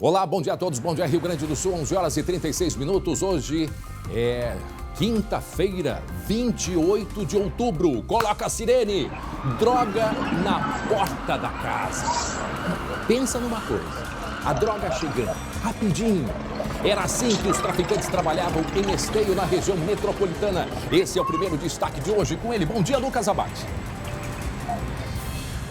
Olá, bom dia a todos, bom dia Rio Grande do Sul, 11 horas e 36 minutos. Hoje é quinta-feira, 28 de outubro. Coloca a sirene, droga na porta da casa. Pensa numa coisa, a droga chegando rapidinho. Era assim que os traficantes trabalhavam em Esteio, na região metropolitana. Esse é o primeiro destaque de hoje com ele. Bom dia, Lucas Abate.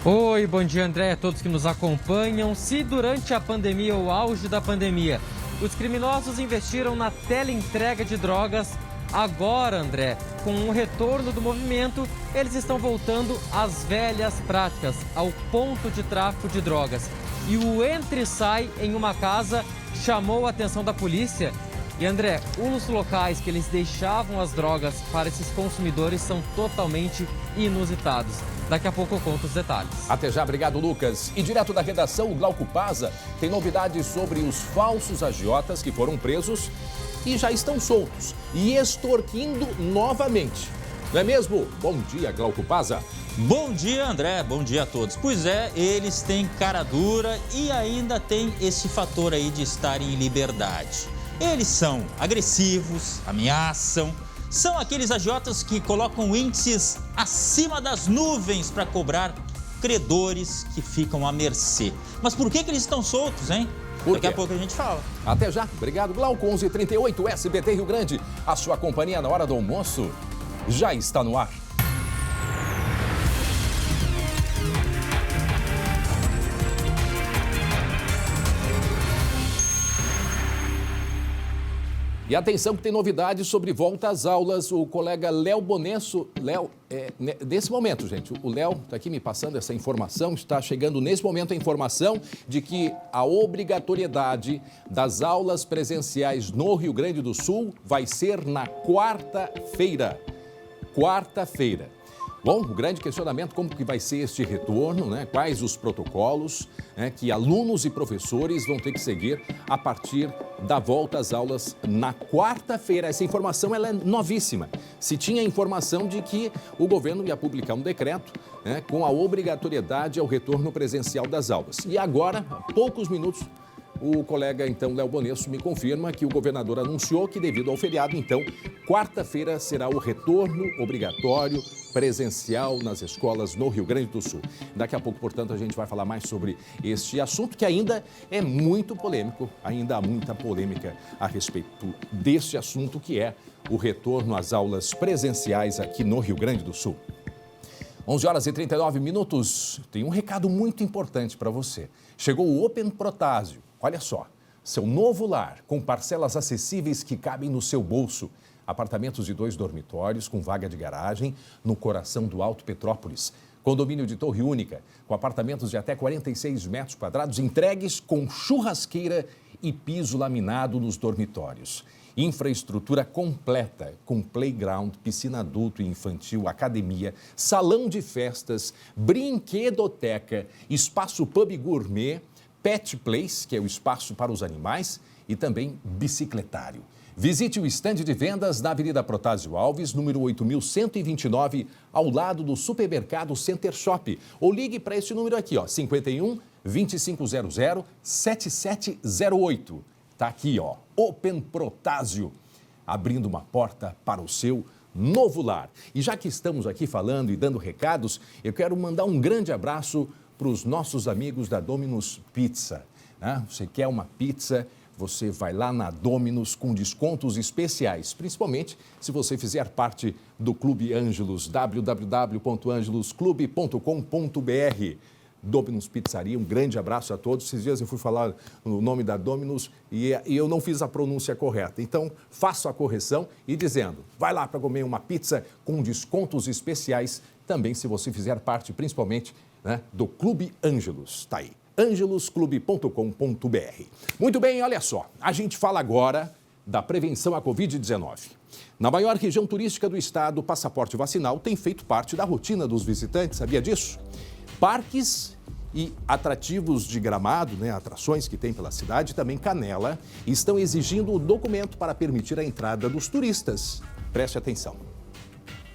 Oi, bom dia André, a todos que nos acompanham. Se durante a pandemia, o auge da pandemia, os criminosos investiram na teleentrega de drogas, agora, André, com o retorno do movimento, eles estão voltando às velhas práticas, ao ponto de tráfico de drogas. E o entra e sai em uma casa chamou a atenção da polícia. E André, os locais que eles deixavam as drogas para esses consumidores são totalmente inusitados. Daqui a pouco eu conto os detalhes. Até já, obrigado, Lucas. E direto da redação, o Glauco Paza tem novidades sobre os falsos agiotas que foram presos e já estão soltos e extorquindo novamente. Não é mesmo? Bom dia, Glauco Paza. Bom dia, André. Bom dia a todos. Pois é, eles têm cara dura e ainda tem esse fator aí de estarem em liberdade. Eles são agressivos, ameaçam. São aqueles agiotas que colocam índices acima das nuvens para cobrar credores que ficam à mercê. Mas por que eles estão soltos, hein? Daqui a pouco a gente fala. Até já. Obrigado, Glauco. 11h38, SBT Rio Grande. A sua companhia na hora do almoço já está no ar. E atenção que tem novidades sobre volta às aulas. O colega Léo Bonesso... nesse momento, gente, o Léo está aqui me passando essa informação. Está chegando nesse momento a informação de que a obrigatoriedade das aulas presenciais no Rio Grande do Sul vai ser na quarta-feira. Quarta-feira. Bom, o grande questionamento, como que vai ser este retorno, né? Quais os protocolos, né, que alunos e professores vão ter que seguir a partir da volta às aulas na quarta-feira. Essa informação ela é novíssima. Se tinha informação de que o governo ia publicar um decreto, né, com a obrigatoriedade ao retorno presencial das aulas. E agora, há poucos minutos, o colega, então, Léo Bonesso, me confirma que o governador anunciou que, devido ao feriado, então, quarta-feira será o retorno obrigatório presencial nas escolas no Rio Grande do Sul. Daqui a pouco, portanto, a gente vai falar mais sobre este assunto, que ainda é muito polêmico, ainda há muita polêmica a respeito deste assunto, que é o retorno às aulas presenciais aqui no Rio Grande do Sul. 11 horas e 39 minutos. Tem um recado muito importante para você. Chegou o Open Protásio. Olha só, seu novo lar, com parcelas acessíveis que cabem no seu bolso. Apartamentos de 2 dormitórios com vaga de garagem no coração do Alto Petrópolis. Condomínio de torre única, com apartamentos de até 46 metros quadrados, entregues com churrasqueira e piso laminado nos dormitórios. Infraestrutura completa, com playground, piscina adulto e infantil, academia, salão de festas, brinquedoteca, espaço pub gourmet, Pet Place, que é o espaço para os animais, e também bicicletário. Visite o estande de vendas na Avenida Protásio Alves, número 8129, ao lado do supermercado Center Shop. Ou ligue para esse número aqui, ó, 51 2500 7708. Tá aqui, ó, Open Protásio, abrindo uma porta para o seu novo lar. E já que estamos aqui falando e dando recados, eu quero mandar um grande abraço para os nossos amigos da Domino's Pizza. Né? Você quer uma pizza, você vai lá na Domino's com descontos especiais, principalmente se você fizer parte do Clube Ângelos, www.angelosclube.com.br. Domino's Pizzaria, um grande abraço a todos. Esses dias eu fui falar o nome da Domino's e eu não fiz a pronúncia correta. Então, faço a correção e dizendo, vai lá para comer uma pizza com descontos especiais, também se você fizer parte, principalmente, né, do Clube Ângelos. Tá aí, angelosclube.com.br. Muito bem, olha só, a gente fala agora da prevenção à Covid-19. Na maior região turística do estado, o passaporte vacinal tem feito parte da rotina dos visitantes, sabia disso? Parques e atrativos de Gramado, né, atrações que tem pela cidade, também Canela, estão exigindo o documento para permitir a entrada dos turistas. Preste atenção.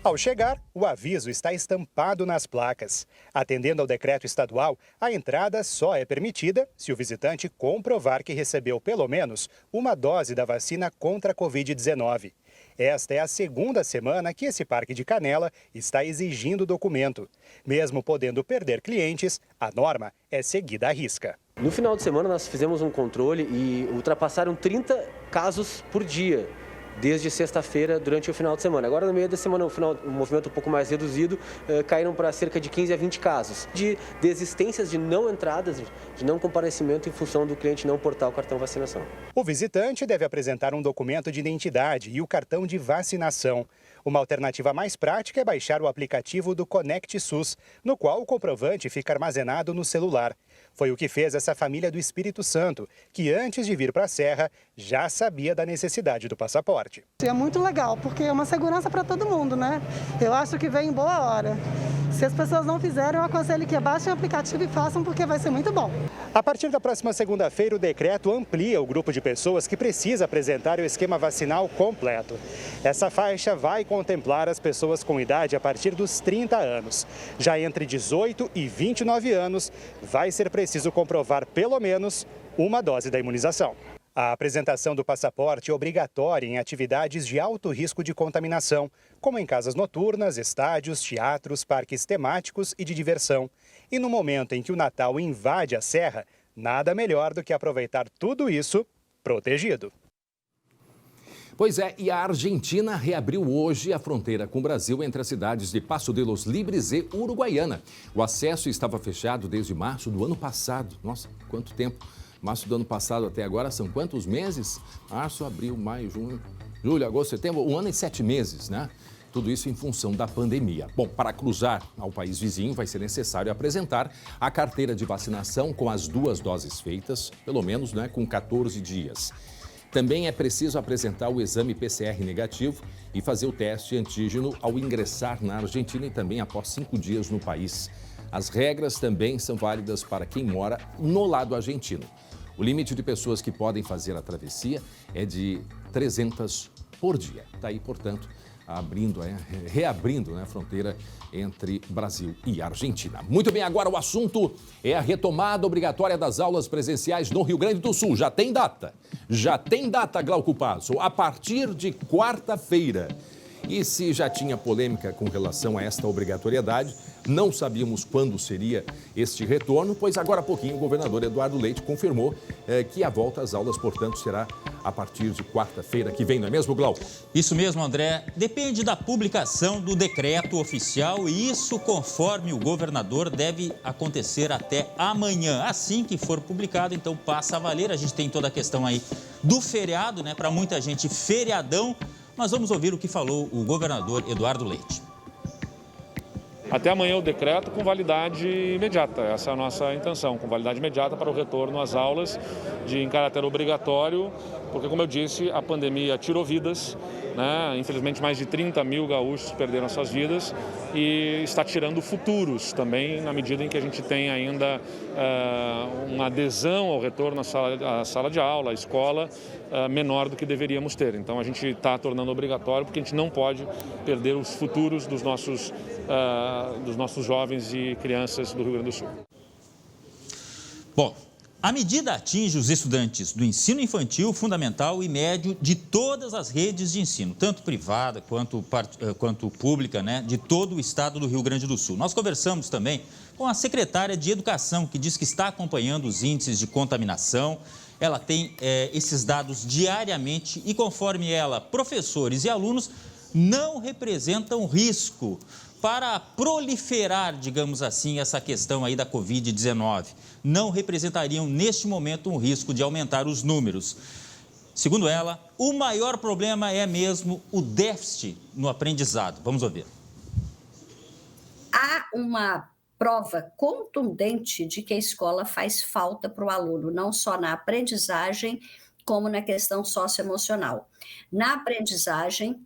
Ao chegar, o aviso está estampado nas placas. Atendendo ao decreto estadual, a entrada só é permitida se o visitante comprovar que recebeu pelo menos uma dose da vacina contra a Covid-19. Esta é a segunda semana que esse Parque de Canela está exigindo o documento. Mesmo podendo perder clientes, a norma é seguida à risca. No final de semana, nós fizemos um controle e ultrapassaram 30 casos por dia, desde sexta-feira, durante o final de semana. Agora, no meio da semana, o movimento um pouco mais reduzido, caíram para cerca de 15 a 20 casos de desistências de não entradas, de não comparecimento em função do cliente não portar o cartão vacinação. O visitante deve apresentar um documento de identidade e o cartão de vacinação. Uma alternativa mais prática é baixar o aplicativo do Conect SUS, no qual o comprovante fica armazenado no celular. Foi o que fez essa família do Espírito Santo, que antes de vir para a Serra já sabia da necessidade do passaporte. É muito legal, porque é uma segurança para todo mundo, né? Eu acho que vem em boa hora. Se as pessoas não fizerem, eu aconselho que baixem o aplicativo e façam, porque vai ser muito bom. A partir da próxima segunda-feira, o decreto amplia o grupo de pessoas que precisa apresentar o esquema vacinal completo. Essa faixa vai contemplar as pessoas com idade a partir dos 30 anos. Já entre 18 e 29 anos, vai ser preciso comprovar pelo menos uma dose da imunização. A apresentação do passaporte é obrigatória em atividades de alto risco de contaminação, como em casas noturnas, estádios, teatros, parques temáticos e de diversão. E no momento em que o Natal invade a Serra, nada melhor do que aproveitar tudo isso protegido. Pois é, e a Argentina reabriu hoje a fronteira com o Brasil entre as cidades de Paso de los Libres e Uruguaiana. O acesso estava fechado desde março do ano passado. Nossa, quanto tempo! Março do ano passado até agora são quantos meses? Março, abril, maio, junho, julho, agosto, setembro, 1 ano e 7 meses, né? Tudo isso em função da pandemia. Bom, para cruzar ao país vizinho vai ser necessário apresentar a carteira de vacinação com as 2 doses feitas, pelo menos, né, com 14 dias. Também é preciso apresentar o exame PCR negativo e fazer o teste antígeno ao ingressar na Argentina e também após 5 dias no país. As regras também são válidas para quem mora no lado argentino. O limite de pessoas que podem fazer a travessia é de 300 por dia. Está aí, portanto, reabrindo a fronteira entre Brasil e Argentina. Muito bem, agora o assunto é a retomada obrigatória das aulas presenciais no Rio Grande do Sul. Já tem data, Glauco Passo, a partir de quarta-feira. E se já tinha polêmica com relação a esta obrigatoriedade, não sabíamos quando seria este retorno, pois agora há pouquinho o governador Eduardo Leite confirmou que a volta às aulas, portanto, será a partir de quarta-feira que vem, não é mesmo, Glauco? Isso mesmo, André. Depende da publicação do decreto oficial e isso, conforme o governador, deve acontecer até amanhã. Assim que for publicado, então passa a valer. A gente tem toda a questão aí do feriado, né? Para muita gente, feriadão. Mas vamos ouvir o que falou o governador Eduardo Leite. Até amanhã o decreto com validade imediata, essa é a nossa intenção, com validade imediata para o retorno às aulas em caráter obrigatório, porque, como eu disse, a pandemia tirou vidas, né? Infelizmente mais de 30 mil gaúchos perderam suas vidas e está tirando futuros também, na medida em que a gente tem ainda uma adesão ao retorno à sala de aula, à escola, menor do que deveríamos ter. Então a gente está tornando obrigatório porque a gente não pode perder os futuros dos nossos jovens e crianças do Rio Grande do Sul. Bom, a medida atinge os estudantes do ensino infantil, fundamental e médio de todas as redes de ensino, tanto privada quanto pública, né, de todo o estado do Rio Grande do Sul. Nós conversamos também com a secretária de Educação, que diz que está acompanhando os índices de contaminação. Ela tem esses dados diariamente e, conforme ela, professores e alunos não representam risco para proliferar, digamos assim, essa questão aí da Covid-19. Não representariam, neste momento, um risco de aumentar os números. Segundo ela, o maior problema é mesmo o déficit no aprendizado. Vamos ouvir. Há uma prova contundente de que a escola faz falta para o aluno, não só na aprendizagem, como na questão socioemocional. Na aprendizagem,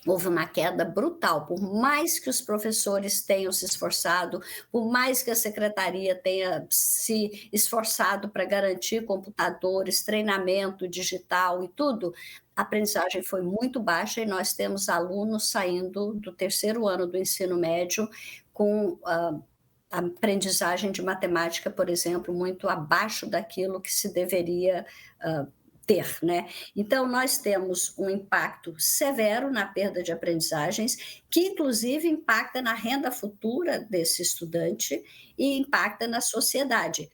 houve uma queda brutal, por mais que os professores tenham se esforçado, por mais que a secretaria tenha se esforçado para garantir computadores, treinamento digital e tudo, a aprendizagem foi muito baixa e nós temos alunos saindo do terceiro ano do ensino médio com a aprendizagem de matemática, por exemplo, muito abaixo daquilo que se deveria ter, né? Então, nós temos um impacto severo na perda de aprendizagens, que inclusive impacta na renda futura desse estudante e impacta na sociedade.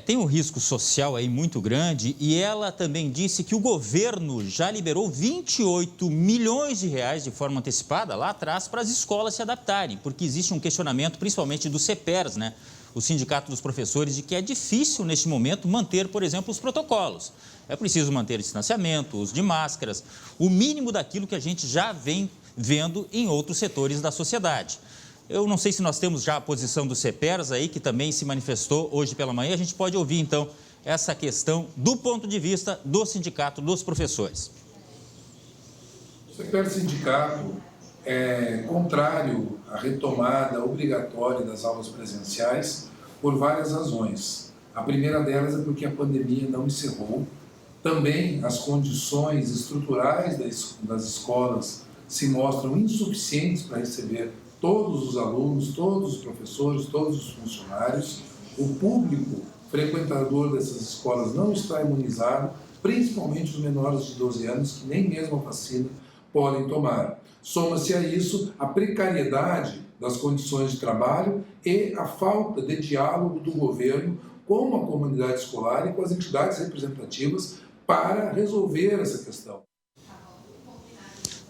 Tem um risco social aí muito grande e ela também disse que o governo já liberou 28 milhões de reais de forma antecipada lá atrás para as escolas se adaptarem, porque existe um questionamento, principalmente do CEPERS, né? O Sindicato dos Professores, de que é difícil neste momento manter, por exemplo, os protocolos. É preciso manter o distanciamento, o uso de máscaras, o mínimo daquilo que a gente já vem vendo em outros setores da sociedade. Eu não sei se nós temos já a posição do CEPERS aí, que também se manifestou hoje pela manhã. A gente pode ouvir, então, essa questão do ponto de vista do Sindicato dos Professores. O CEPERS Sindicato é contrário à retomada obrigatória das aulas presenciais por várias razões. A primeira delas é porque a pandemia não encerrou. Também as condições estruturais das escolas se mostram insuficientes para receber todos os alunos, todos os professores, todos os funcionários. O público frequentador dessas escolas não está imunizado, principalmente os menores de 12 anos, que nem mesmo a vacina podem tomar. Soma-se a isso a precariedade das condições de trabalho e a falta de diálogo do governo com a comunidade escolar e com as entidades representativas para resolver essa questão.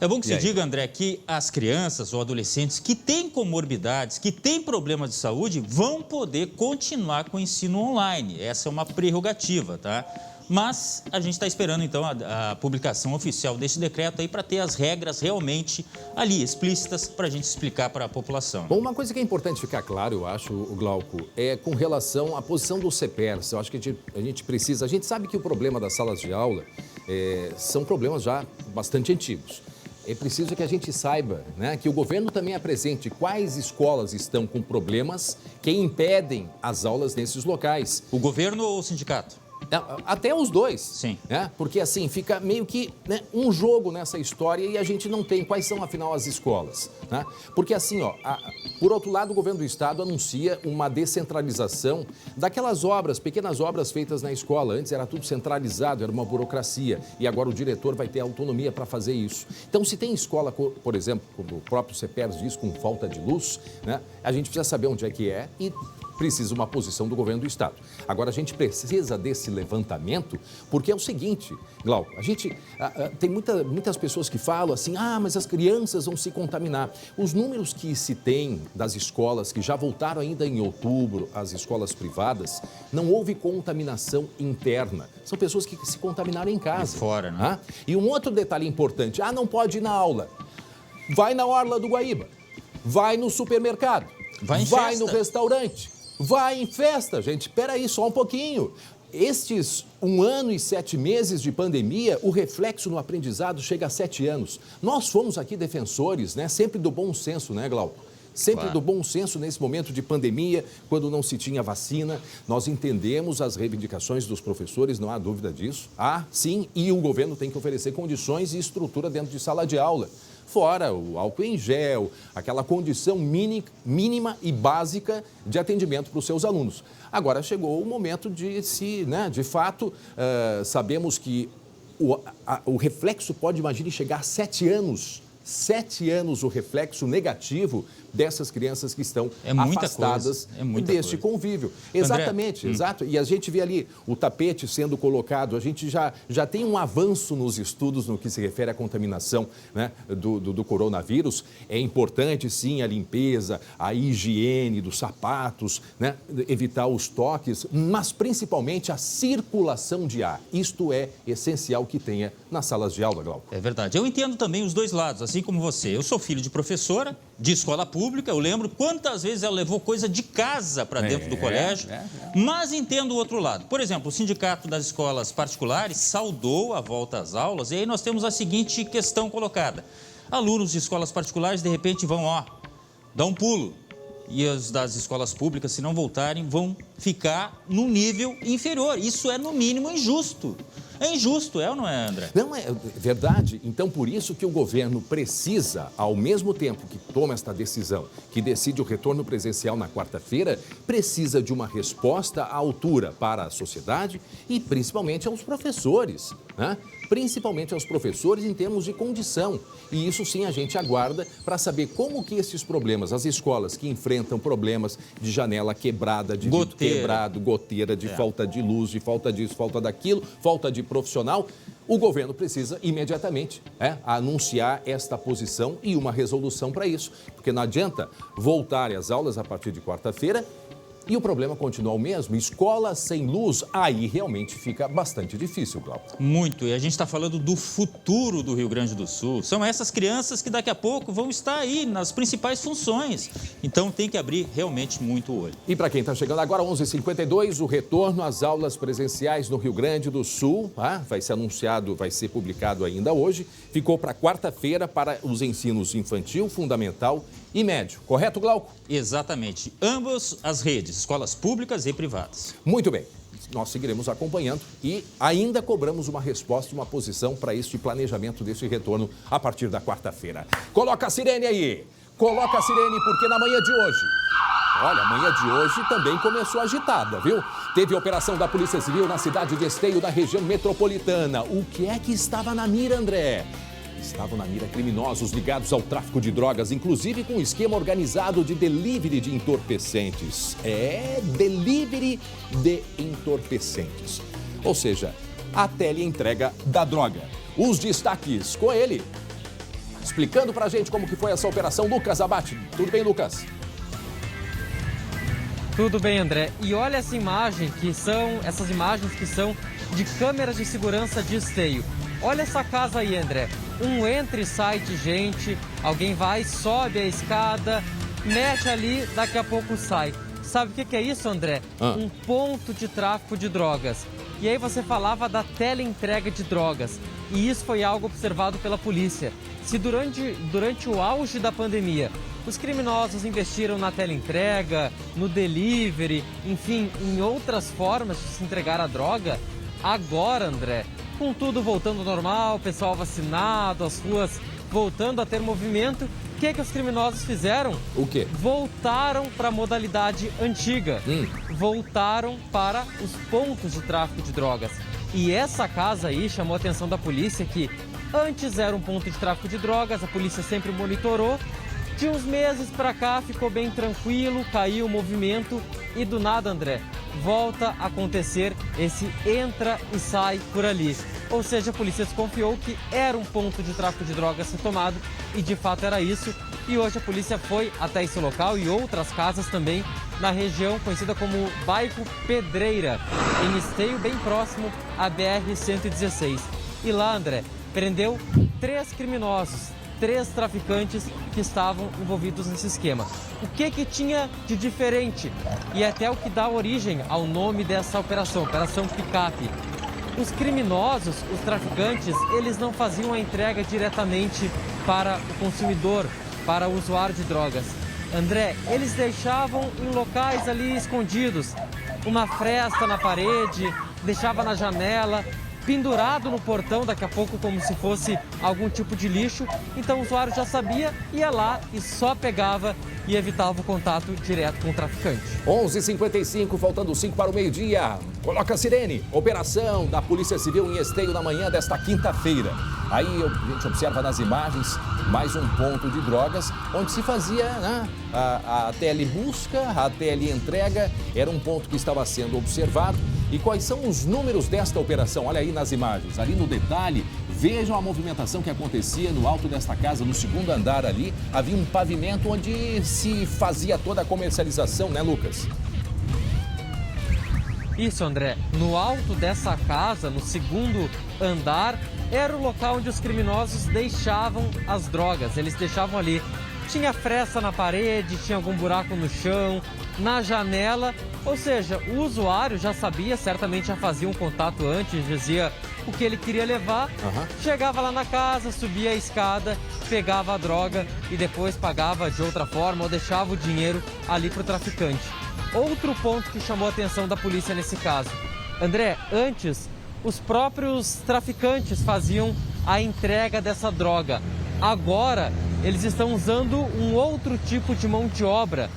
É bom que se diga, André, que as crianças ou adolescentes que têm comorbidades, que têm problemas de saúde, vão poder continuar com o ensino online. Essa é uma prerrogativa, tá? Mas a gente está esperando, então, a publicação oficial desse decreto aí para ter as regras realmente ali, explícitas, para a gente explicar para a população. Bom, uma coisa que é importante ficar claro, eu acho, Glauco, é com relação à posição do CEPERS. Eu acho que a gente precisa... A gente sabe que o problema das salas de aula são problemas já bastante antigos. É preciso que a gente saiba, né, que o governo também apresente quais escolas estão com problemas que impedem as aulas nesses locais. O governo ou o sindicato? Até os dois. Sim. Né? Porque assim, fica meio que, né, um jogo nessa história e a gente não tem quais são, afinal, as escolas. Né? Porque assim, por outro lado, o governo do estado anuncia uma descentralização daquelas obras, pequenas obras feitas na escola. Antes era tudo centralizado, era uma burocracia. E agora o diretor vai ter autonomia para fazer isso. Então, se tem escola, por exemplo, como o próprio CEPERS diz, com falta de luz, né, a gente precisa saber onde é que é e precisa uma posição do governo do estado. Agora, a gente precisa desse levantamento, porque é o seguinte, Glauco, a gente tem muitas pessoas que falam assim, mas as crianças vão se contaminar. Os números que se tem das escolas que já voltaram ainda em outubro, as escolas privadas, não houve contaminação interna. São pessoas que se contaminaram em casa. De fora, né? E um outro detalhe importante, não pode ir na aula. Vai na orla do Guaíba, vai no supermercado, vai no restaurante. Vai em festa, gente. Espera aí só um pouquinho. Estes 1 ano e 7 meses de pandemia, o reflexo no aprendizado chega a 7 anos. Nós fomos aqui defensores, né? Sempre do bom senso, né, Glauco? Sempre do bom senso nesse momento de pandemia, quando não se tinha vacina. Nós entendemos as reivindicações dos professores, não há dúvida disso. Sim, e o governo tem que oferecer condições e estrutura dentro de sala de aula. Fora o álcool em gel, aquela condição mínima e básica de atendimento para os seus alunos. Agora chegou o momento de de fato, sabemos que o reflexo pode, imagine, chegar a 7 anos. 7 anos o reflexo negativo dessas crianças que estão afastadas deste convívio. Exatamente, André, exato. E a gente vê ali o tapete sendo colocado, a gente já tem um avanço nos estudos no que se refere à contaminação, né, do coronavírus. É importante, sim, a limpeza, a higiene dos sapatos, né, evitar os toques, mas principalmente a circulação de ar. Isto é essencial que tenha nas salas de aula, Glauco. É verdade. Eu entendo também os dois lados, assim como você. Eu sou filho de professora, de escola pública, eu lembro quantas vezes ela levou coisa de casa para dentro do colégio, mas entendo o outro lado. Por exemplo, o Sindicato das Escolas Particulares saudou a volta às aulas e aí nós temos a seguinte questão colocada. Alunos de escolas particulares, de repente, vão, dar um pulo. E as das escolas públicas, se não voltarem, vão ficar no nível inferior. Isso é, no mínimo, injusto. É injusto, é ou não é, André? Não, é verdade. Então, por isso que o governo precisa, ao mesmo tempo que toma esta decisão, que decide o retorno presencial na quarta-feira, precisa de uma resposta à altura para a sociedade e principalmente aos professores, né? Principalmente aos professores em termos de condição. E isso sim a gente aguarda para saber como que esses problemas, as escolas que enfrentam problemas de janela quebrada, de vidro quebrado, goteira, de falta de luz, de falta disso, falta daquilo, falta de profissional, o governo precisa imediatamente anunciar esta posição e uma resolução para isso. Porque não adianta voltar às aulas a partir de quarta-feira e o problema continua o mesmo. Escola sem luz, aí realmente fica bastante difícil, Glauco. Muito. E a gente está falando do futuro do Rio Grande do Sul. São essas crianças que daqui a pouco vão estar aí nas principais funções. Então tem que abrir realmente muito o olho. E para quem está chegando agora, 11h52, o retorno às aulas presenciais no Rio Grande do Sul, vai ser anunciado, vai ser publicado ainda hoje. Ficou para quarta-feira para os ensinos infantil, fundamental e médio. Correto, Glauco? Exatamente. Ambas as redes, escolas públicas e privadas. Muito bem. Nós seguiremos acompanhando e ainda cobramos uma resposta, uma posição para este planejamento deste retorno a partir da quarta-feira. Coloca a sirene aí! Coloca a sirene porque na manhã de hoje... Olha, a manhã de hoje também começou agitada, viu? Teve operação da Polícia Civil na cidade de Esteio, na região metropolitana. O que é que estava na mira, André? Estavam na mira criminosos ligados ao tráfico de drogas, inclusive com um esquema organizado de delivery de entorpecentes. Delivery de entorpecentes. Ou seja, a teleentrega da droga. Os destaques com ele. Explicando pra gente como que foi essa operação, Lucas Abate. Tudo bem, Lucas? Tudo bem, André. E olha essas imagens que são de câmeras de segurança de Esteio. Olha essa casa aí, André. Um entra e sai de gente, alguém vai, sobe a escada, mexe ali, daqui a pouco sai. Sabe o que é isso, André? Um ponto de tráfico de drogas. E aí você falava da teleentrega de drogas. E isso foi algo observado pela polícia. Se durante o auge da pandemia, os criminosos investiram na teleentrega, no delivery, enfim, em outras formas de se entregar a droga, agora, André, com tudo voltando ao normal, o pessoal vacinado, as ruas voltando a ter movimento, o que os criminosos fizeram? O quê? Voltaram para a modalidade antiga. Voltaram para os pontos de tráfico de drogas. E essa casa aí chamou a atenção da polícia que antes era um ponto de tráfico de drogas, a polícia sempre monitorou. De uns meses para cá ficou bem tranquilo, caiu o movimento e do nada, André, volta a acontecer esse entra e sai por ali. Ou seja, a polícia desconfiou que era um ponto de tráfico de drogas retomado e de fato era isso. E hoje a polícia foi até esse local e outras casas também na região conhecida como Bairro Pedreira, em Esteio, bem próximo à BR-116. E lá, André, prendeu 3 criminosos, 3 traficantes que estavam envolvidos nesse esquema. O que tinha de diferente? E até o que dá origem ao nome dessa operação, Operação Picape. Os criminosos, os traficantes, eles não faziam a entrega diretamente para o consumidor, para o usuário de drogas. André, eles deixavam em locais ali escondidos, uma fresta na parede, deixava na janela, pendurado no portão, daqui a pouco como se fosse algum tipo de lixo. Então o usuário já sabia, ia lá e só pegava e evitava o contato direto com o traficante. 11h55, faltando 5 para o meio-dia. Coloca a sirene. Operação da Polícia Civil em Esteio na manhã desta quinta-feira. Aí a gente observa nas imagens mais um ponto de drogas, onde se fazia a telebusca, a teleentrega. Era um ponto que estava sendo observado. E quais são os números desta operação? Olha aí nas imagens, ali no detalhe, vejam a movimentação que acontecia no alto desta casa, no segundo andar ali. Havia um pavimento onde se fazia toda a comercialização, né, Lucas? Isso, André. No alto dessa casa, no segundo andar, era o local onde os criminosos deixavam as drogas. Eles deixavam ali. Tinha fresta na parede, tinha algum buraco no chão, na janela. Ou seja, o usuário já sabia, certamente já fazia um contato antes, dizia o que ele queria levar. Chegava lá na casa, subia a escada, pegava a droga e depois pagava de outra forma ou deixava o dinheiro ali para o traficante. Outro ponto que chamou a atenção da polícia nesse caso. André, antes os próprios traficantes faziam a entrega dessa droga. Agora, eles estão usando um outro tipo de mão de obra,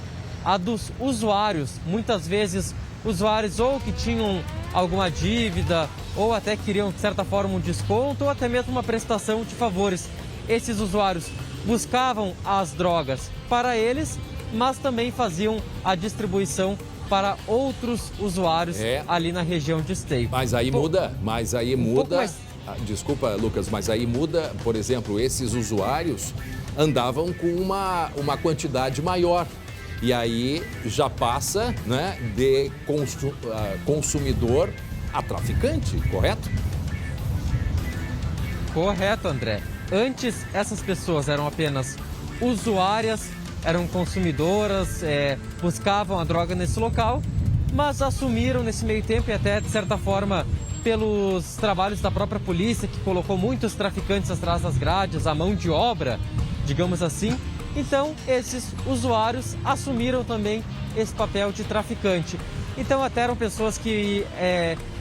a dos usuários. Muitas vezes, usuários ou que tinham alguma dívida, ou até queriam, de certa forma, um desconto, ou até mesmo uma prestação de favores. Esses usuários buscavam as drogas para eles, mas também faziam a distribuição para outros usuários ali na região de Esteio. Mas aí muda. Desculpa, Lucas, mas aí muda, por exemplo, esses usuários andavam com uma quantidade maior. E aí já passa, né, de consumidor a traficante, correto? Correto, André. Antes, essas pessoas eram apenas usuárias, eram consumidoras, buscavam a droga nesse local, mas assumiram nesse meio tempo e até, de certa forma, pelos trabalhos da própria polícia, que colocou muitos traficantes atrás das grades, a mão de obra, digamos assim. Então, esses usuários assumiram também esse papel de traficante. Então, até eram pessoas que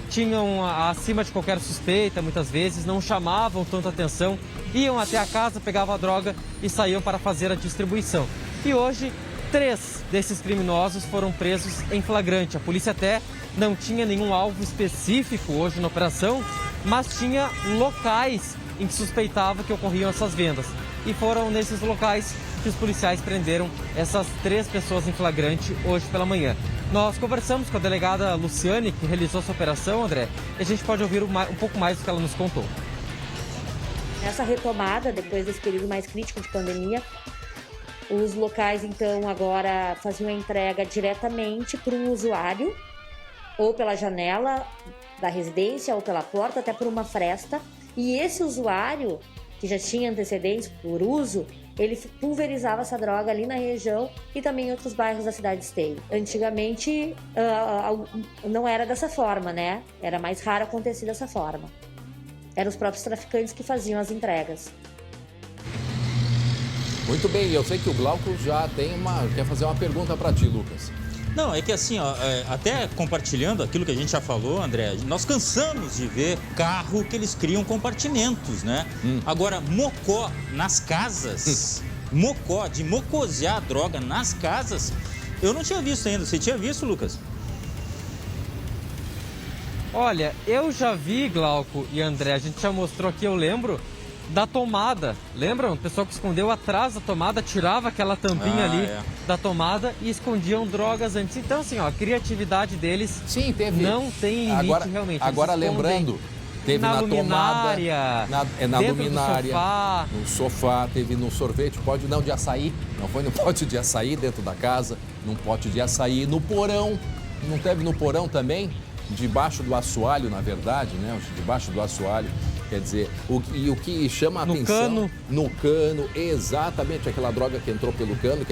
tinham acima de qualquer suspeita, muitas vezes, não chamavam tanta atenção, iam até a casa, pegavam a droga e saíam para fazer a distribuição. E hoje, 3 desses criminosos foram presos em flagrante. A polícia até não tinha nenhum alvo específico hoje na operação, mas tinha locais em que suspeitava que ocorriam essas vendas. E foram nesses locais que os policiais prenderam essas 3 pessoas em flagrante hoje pela manhã. Nós conversamos com a delegada Luciane, que realizou essa operação, André, e a gente pode ouvir um pouco mais do que ela nos contou. Essa retomada, depois desse período mais crítico de pandemia, os locais, então, agora faziam a entrega diretamente para um usuário, ou pela janela da residência, ou pela porta, até por uma fresta. E esse usuário, que já tinha antecedentes por uso, ele pulverizava essa droga ali na região e também em outros bairros da cidade de Esteio. Antigamente, não era dessa forma, né? Era mais raro acontecer dessa forma. Eram os próprios traficantes que faziam as entregas. Muito bem, eu sei que o Glauco já quer fazer uma pergunta para ti, Lucas. Não, é que assim, ó, até compartilhando aquilo que a gente já falou, André, nós cansamos de ver carro que eles criam compartimentos, né? Agora, mocó nas casas, de mocosear droga nas casas, eu não tinha visto ainda. Você tinha visto, Lucas? Olha, eu já vi, Glauco e André, a gente já mostrou aqui, eu lembro, da tomada. Lembram? O pessoal que escondeu atrás da tomada, tirava aquela tampinha da tomada e escondiam drogas antes. Então, assim, ó, a criatividade deles não tem limite realmente. Agora lembrando, teve na luminária, tomada, na luminária, no sofá, teve no sorvete, pote não de açaí, não foi no pote de açaí dentro da casa, num pote de açaí, no porão, não teve no porão também? Debaixo do assoalho, na verdade, né? Debaixo do assoalho. Quer dizer, o que chama a atenção... No cano, exatamente, aquela droga que entrou pelo cano,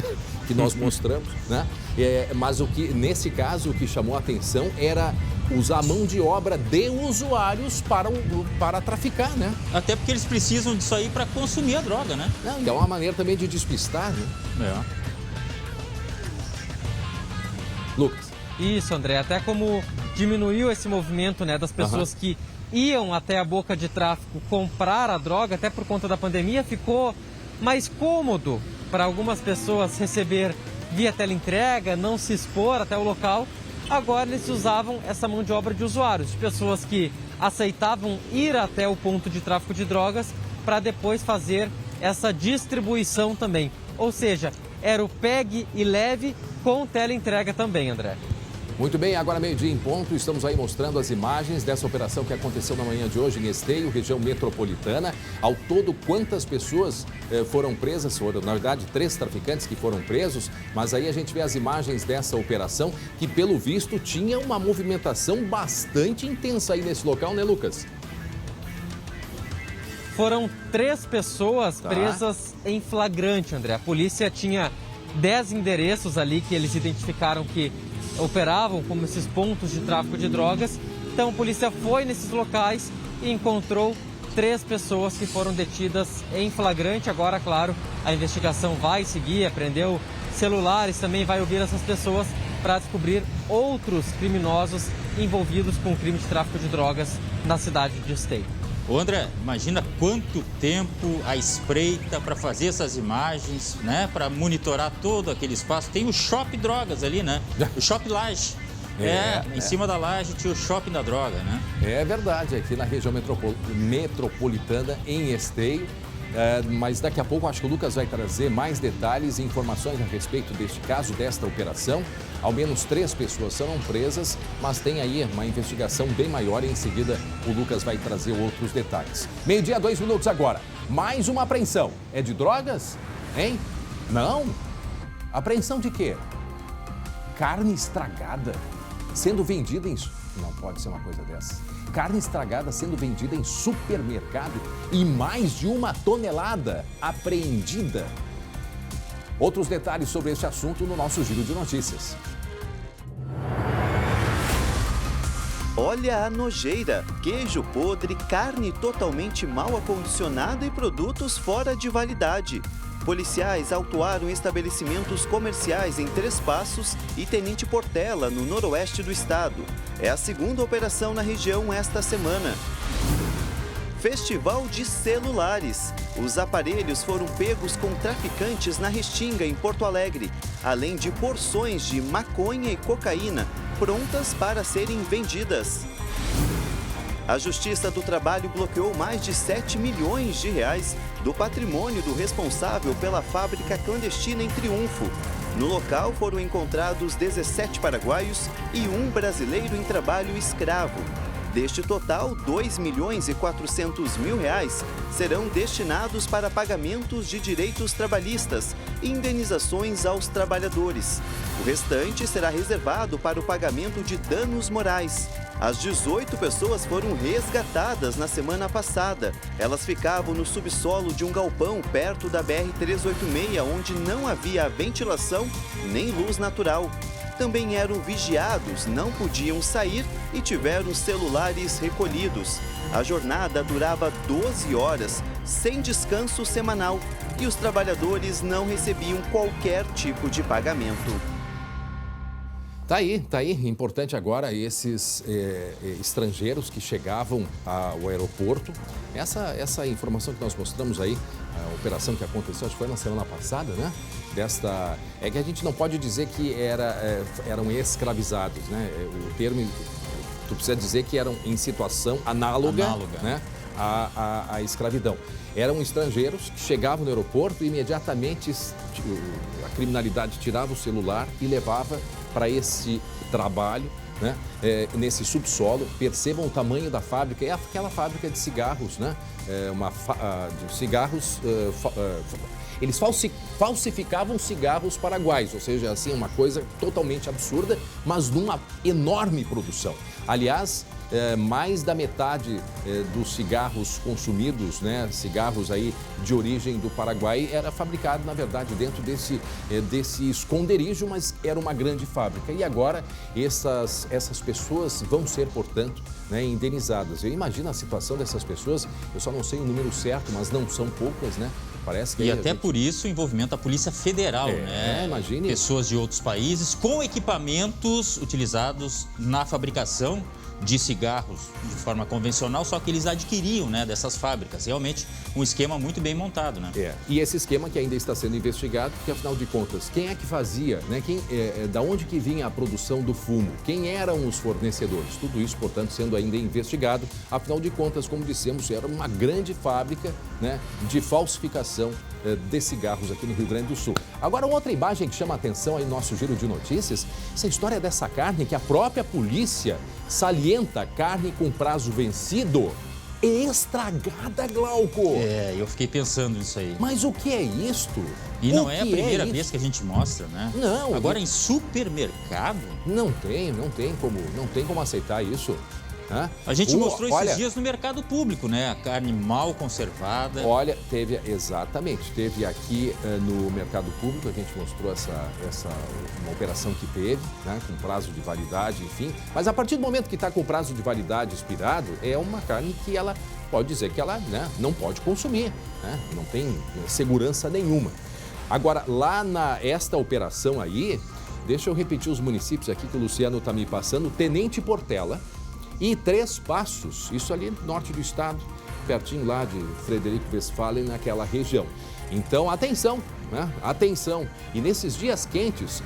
que nós mostramos, né? Mas nesse caso, o que chamou a atenção era usar a mão de obra de usuários para traficar, né? Até porque eles precisam disso aí para consumir a droga, né? Não, e é uma maneira também de despistar, né? Lucas. Isso, André, até como diminuiu esse movimento, né, das pessoas que iam até a boca de tráfico comprar a droga, até por conta da pandemia, ficou mais cômodo para algumas pessoas receber via teleentrega, não se expor até o local. Agora eles usavam essa mão de obra de usuários, de pessoas que aceitavam ir até o ponto de tráfico de drogas para depois fazer essa distribuição também. Ou seja, era o pegue e leve com teleentrega também, André. Muito bem, agora meio-dia em ponto, estamos aí mostrando as imagens dessa operação que aconteceu na manhã de hoje em Esteio, região metropolitana. Ao todo, quantas pessoas foram presas? Foram, na verdade, 3 traficantes que foram presos, mas aí a gente vê as imagens dessa operação que, pelo visto, tinha uma movimentação bastante intensa aí nesse local, né, Lucas? Foram 3 pessoas presas em flagrante, André. A polícia tinha 10 endereços ali que eles identificaram que operavam como esses pontos de tráfico de drogas. Então a polícia foi nesses locais e encontrou 3 pessoas que foram detidas em flagrante. Agora, claro, a investigação vai seguir, apreendeu celulares, também vai ouvir essas pessoas para descobrir outros criminosos envolvidos com o crime de tráfico de drogas na cidade de Esteio. Ô André, imagina quanto tempo a espreita para fazer essas imagens, né? Para monitorar todo aquele espaço. Tem o Shopping Drogas ali, né? O Shopping Laje. Em cima da laje tinha o Shopping da Droga, né? É verdade, aqui na região metropolitana, em Esteio. Mas daqui a pouco acho que o Lucas vai trazer mais detalhes e informações a respeito deste caso, desta operação. Ao menos 3 pessoas serão presas, mas tem aí uma investigação bem maior e em seguida o Lucas vai trazer outros detalhes. 12h, 2 minutos agora. Mais uma apreensão. É de drogas? Hein? Não? Apreensão de quê? Carne estragada sendo vendida em... Não pode ser uma coisa dessa. Carne estragada sendo vendida em supermercado e mais de 1 tonelada apreendida. Outros detalhes sobre este assunto no nosso Giro de Notícias. Olha a nojeira, queijo podre, carne totalmente mal acondicionada e produtos fora de validade. Policiais autuaram estabelecimentos comerciais em Três Passos e Tenente Portela, no noroeste do estado. É a segunda operação na região esta semana. Festival de celulares. Os aparelhos foram pegos com traficantes na Restinga, em Porto Alegre, além de porções de maconha e cocaína prontas para serem vendidas. A Justiça do Trabalho bloqueou mais de 7 milhões de reais do patrimônio do responsável pela fábrica clandestina em Triunfo. No local foram encontrados 17 paraguaios e 1 brasileiro em trabalho escravo. Deste total, 2 milhões e 400 mil reais serão destinados para pagamentos de direitos trabalhistas e indenizações aos trabalhadores. O restante será reservado para o pagamento de danos morais. As 18 pessoas foram resgatadas na semana passada. Elas ficavam no subsolo de um galpão perto da BR-386, onde não havia ventilação nem luz natural. Também eram vigiados, não podiam sair e tiveram celulares recolhidos. A jornada durava 12 horas, sem descanso semanal, e os trabalhadores não recebiam qualquer tipo de pagamento. Tá aí. Importante agora esses estrangeiros que chegavam ao aeroporto. Essa informação que nós mostramos aí, a operação que aconteceu, acho que foi na semana passada, né? É que a gente não pode dizer que eram escravizados, né? O termo, tu precisa dizer que eram em situação análoga. Né? À escravidão. Eram estrangeiros que chegavam no aeroporto e imediatamente a criminalidade tirava o celular e levava para esse trabalho, né? Nesse subsolo. Percebam o tamanho da fábrica, é aquela fábrica de cigarros, né? De cigarros... Eles falsificavam cigarros paraguaios, ou seja, assim, uma coisa totalmente absurda, mas numa enorme produção. Aliás, mais da metade dos cigarros consumidos, né, cigarros aí de origem do Paraguai, era fabricado, na verdade, dentro desse esconderijo, mas era uma grande fábrica. E agora essas pessoas vão ser, portanto, né, indenizadas. Eu imagino a situação dessas pessoas, eu só não sei o número certo, mas não são poucas, né? Parece que por isso o envolvimento da Polícia Federal, né? Imagine. Pessoas de outros países com equipamentos utilizados na fabricação de cigarros de forma convencional, só que eles adquiriam, né, dessas fábricas. Realmente um esquema muito bem montado, né? E esse esquema que ainda está sendo investigado, porque afinal de contas, quem é que fazia, né? Da onde que vinha a produção do fumo? Quem eram os fornecedores? Tudo isso, portanto, sendo ainda investigado. Afinal de contas, como dissemos, era uma grande fábrica, né, de falsificação de cigarros aqui no Rio Grande do Sul. Agora, outra imagem que chama a atenção aí no nosso giro de notícias, essa história dessa carne que a própria polícia salienta, carne com prazo vencido, estragada, Glauco. Eu fiquei pensando nisso aí. Mas o que é isto? E não é a primeira vez que a gente mostra, né? Não. Agora em supermercado? Não tem como aceitar isso. A gente mostrou esses dias no mercado público, né? A carne mal conservada. Olha, teve aqui no mercado público, a gente mostrou uma operação que teve, né? Com prazo de validade, enfim. Mas a partir do momento que está com o prazo de validade expirado, é uma carne que ela pode dizer que ela, né, não pode consumir, né? Não tem segurança nenhuma. Agora, esta operação aí, deixa eu repetir os municípios aqui que o Luciano está me passando. Tenente Portela, e Três Passos, isso ali no norte do estado, pertinho lá de Frederico Westphalen, naquela região. Então, atenção, né? Atenção. E nesses dias quentes,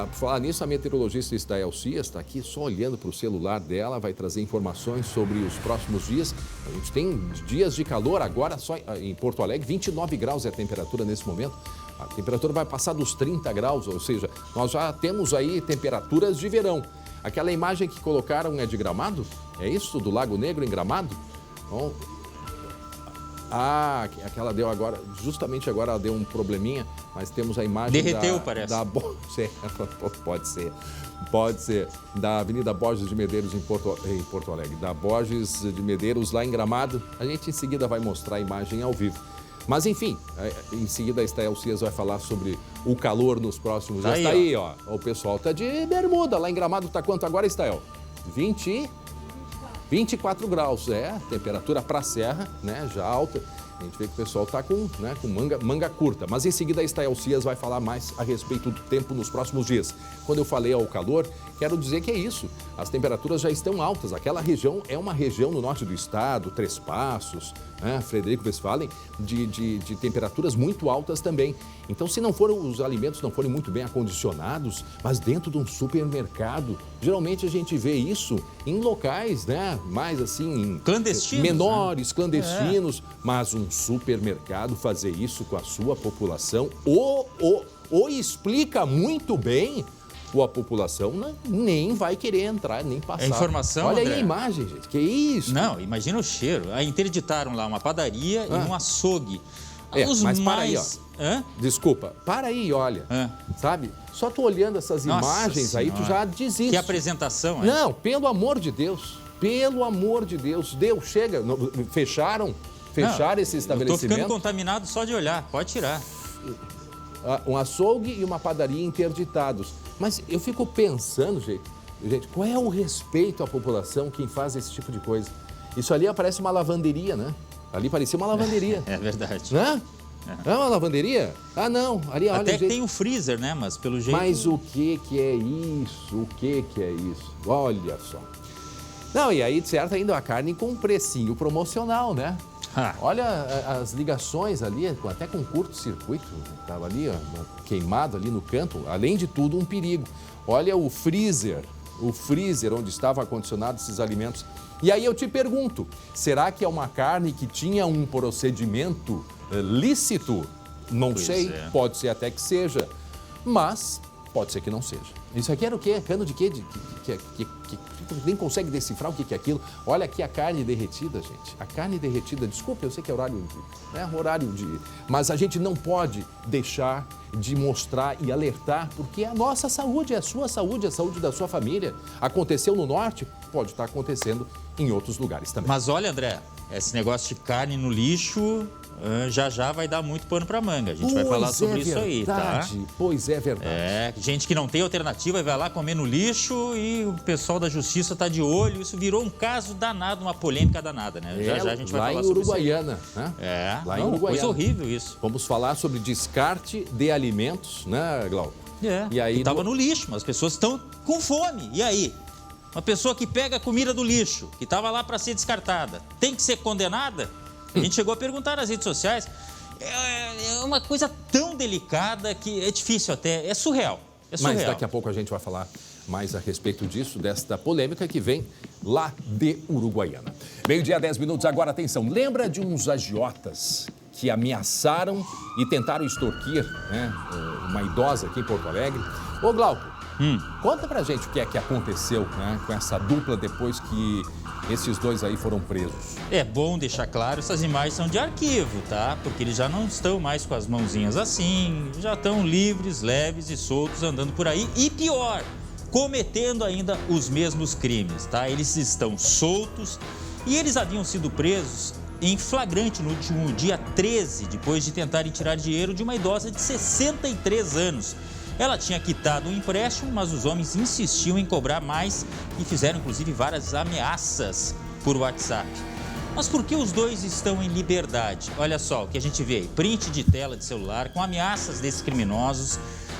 por falar nisso, a meteorologista Estael Cias está aqui só olhando para o celular dela, vai trazer informações sobre os próximos dias. A gente tem dias de calor agora só em Porto Alegre, 29 graus é a temperatura nesse momento. A temperatura vai passar dos 30 graus, ou seja, nós já temos aí temperaturas de verão. Aquela imagem que colocaram é de Gramado? É isso? Do Lago Negro em Gramado? Bom, aquela deu agora, justamente agora ela deu um probleminha, mas temos a imagem parece. Pode ser, da Avenida Borges de Medeiros em Porto Alegre, da Borges de Medeiros lá em Gramado. A gente em seguida vai mostrar a imagem ao vivo. Mas enfim, em seguida a Estael Cias vai falar sobre o calor nos próximos dias. Tá aí, ó. O pessoal tá de bermuda. Lá em Gramado tá quanto agora, Estael? 24 graus, temperatura para a serra, né, já alta. A gente vê que o pessoal está com manga curta. Mas em seguida a Estael Cias vai falar mais a respeito do tempo nos próximos dias. Quando eu falei ao calor, quero dizer que é isso. As temperaturas já estão altas. Aquela região é uma região no norte do estado, Três Passos, né, Frederico Westphalen, de temperaturas muito altas também. Então, se não forem os alimentos não forem muito bem acondicionados, mas dentro de um supermercado, geralmente a gente vê isso em locais, né, mais assim, clandestinos, menores, clandestinos, mas um supermercado fazer isso com a sua população ou explica muito bem, ou a população nem vai querer entrar, nem passar. É informação, Olha André. aí a imagem, gente, que isso? Não, imagina o cheiro. Aí interditaram lá uma padaria e um açougue. Mas para aí, ó. Desculpa, para aí, olha. Sabe? Só tu olhando essas imagens aí, tu já desiste. Que apresentação, Não, pelo amor de Deus. Pelo amor de Deus. Chega. Fecharam esse estabelecimento. Eu tô ficando contaminado só de olhar. Pode tirar. Um açougue e uma padaria interditados. Mas eu fico pensando, gente, qual é o respeito à população quem faz esse tipo de coisa? Isso ali parece uma lavanderia, né? Ali parecia uma lavanderia. É verdade. Né? É uma lavanderia? Ah, não. Ali, olha, até que tem um freezer, né? Mas pelo jeito... Mas o que é isso? O que é isso? Olha só. Não, e aí, certo, ainda a carne com um precinho promocional, né? Olha as ligações ali, até com curto-circuito, estava ali, ó, queimado ali no canto. Além de tudo, um perigo. Olha o freezer onde estavam acondicionados esses alimentos. E aí eu te pergunto, será que é uma carne que tinha um procedimento lícito? Não sei, pode ser até que seja, mas pode ser que não seja. Isso aqui era o quê? Cano de quê? Que nem consegue decifrar o que é aquilo. Olha aqui a carne derretida, gente. A carne derretida, desculpa, eu sei que é horário de... Mas a gente não pode deixar de mostrar e alertar, porque é a nossa saúde, é a sua saúde, a saúde da sua família. Aconteceu no norte, pode estar acontecendo em outros lugares também. Mas olha, André, esse negócio de carne no lixo... já vai dar muito pano para manga. A gente vai falar sobre isso aí, tá? Pois é verdade. Gente que não tem alternativa vai lá comer no lixo e o pessoal da justiça tá de olho. Isso virou um caso danado, uma polêmica danada, né? Já a gente vai falar sobre isso. Lá em Uruguaiana, né? Lá em Uruguaiana. Coisa horrível isso. Vamos falar sobre descarte de alimentos, né, Glauco? E aí tava no lixo, mas as pessoas estão com fome. E aí? Uma pessoa que pega a comida do lixo, que estava lá para ser descartada, tem que ser condenada? A gente chegou a perguntar nas redes sociais. É uma coisa tão delicada que é difícil até, é surreal. Mas daqui a pouco a gente vai falar mais a respeito disso, desta polêmica que vem lá de Uruguaiana. 12:10, agora atenção. Lembra de uns agiotas que ameaçaram e tentaram extorquir, né, uma idosa aqui em Porto Alegre? Ô, Glauco, conta pra gente o que é que aconteceu, né, com essa dupla depois que esses dois aí foram presos. É bom deixar claro, essas imagens são de arquivo, tá? Porque eles já não estão mais com as mãozinhas assim, já estão livres, leves e soltos andando por aí. E pior, cometendo ainda os mesmos crimes, tá? Eles estão soltos e eles haviam sido presos em flagrante no último dia 13, depois de tentarem tirar dinheiro de uma idosa de 63 anos. Ela tinha quitado um empréstimo, mas os homens insistiam em cobrar mais e fizeram, inclusive, várias ameaças por WhatsApp. Mas por que os dois estão em liberdade? Olha só o que a gente vê aí, print de tela de celular com ameaças desses criminosos,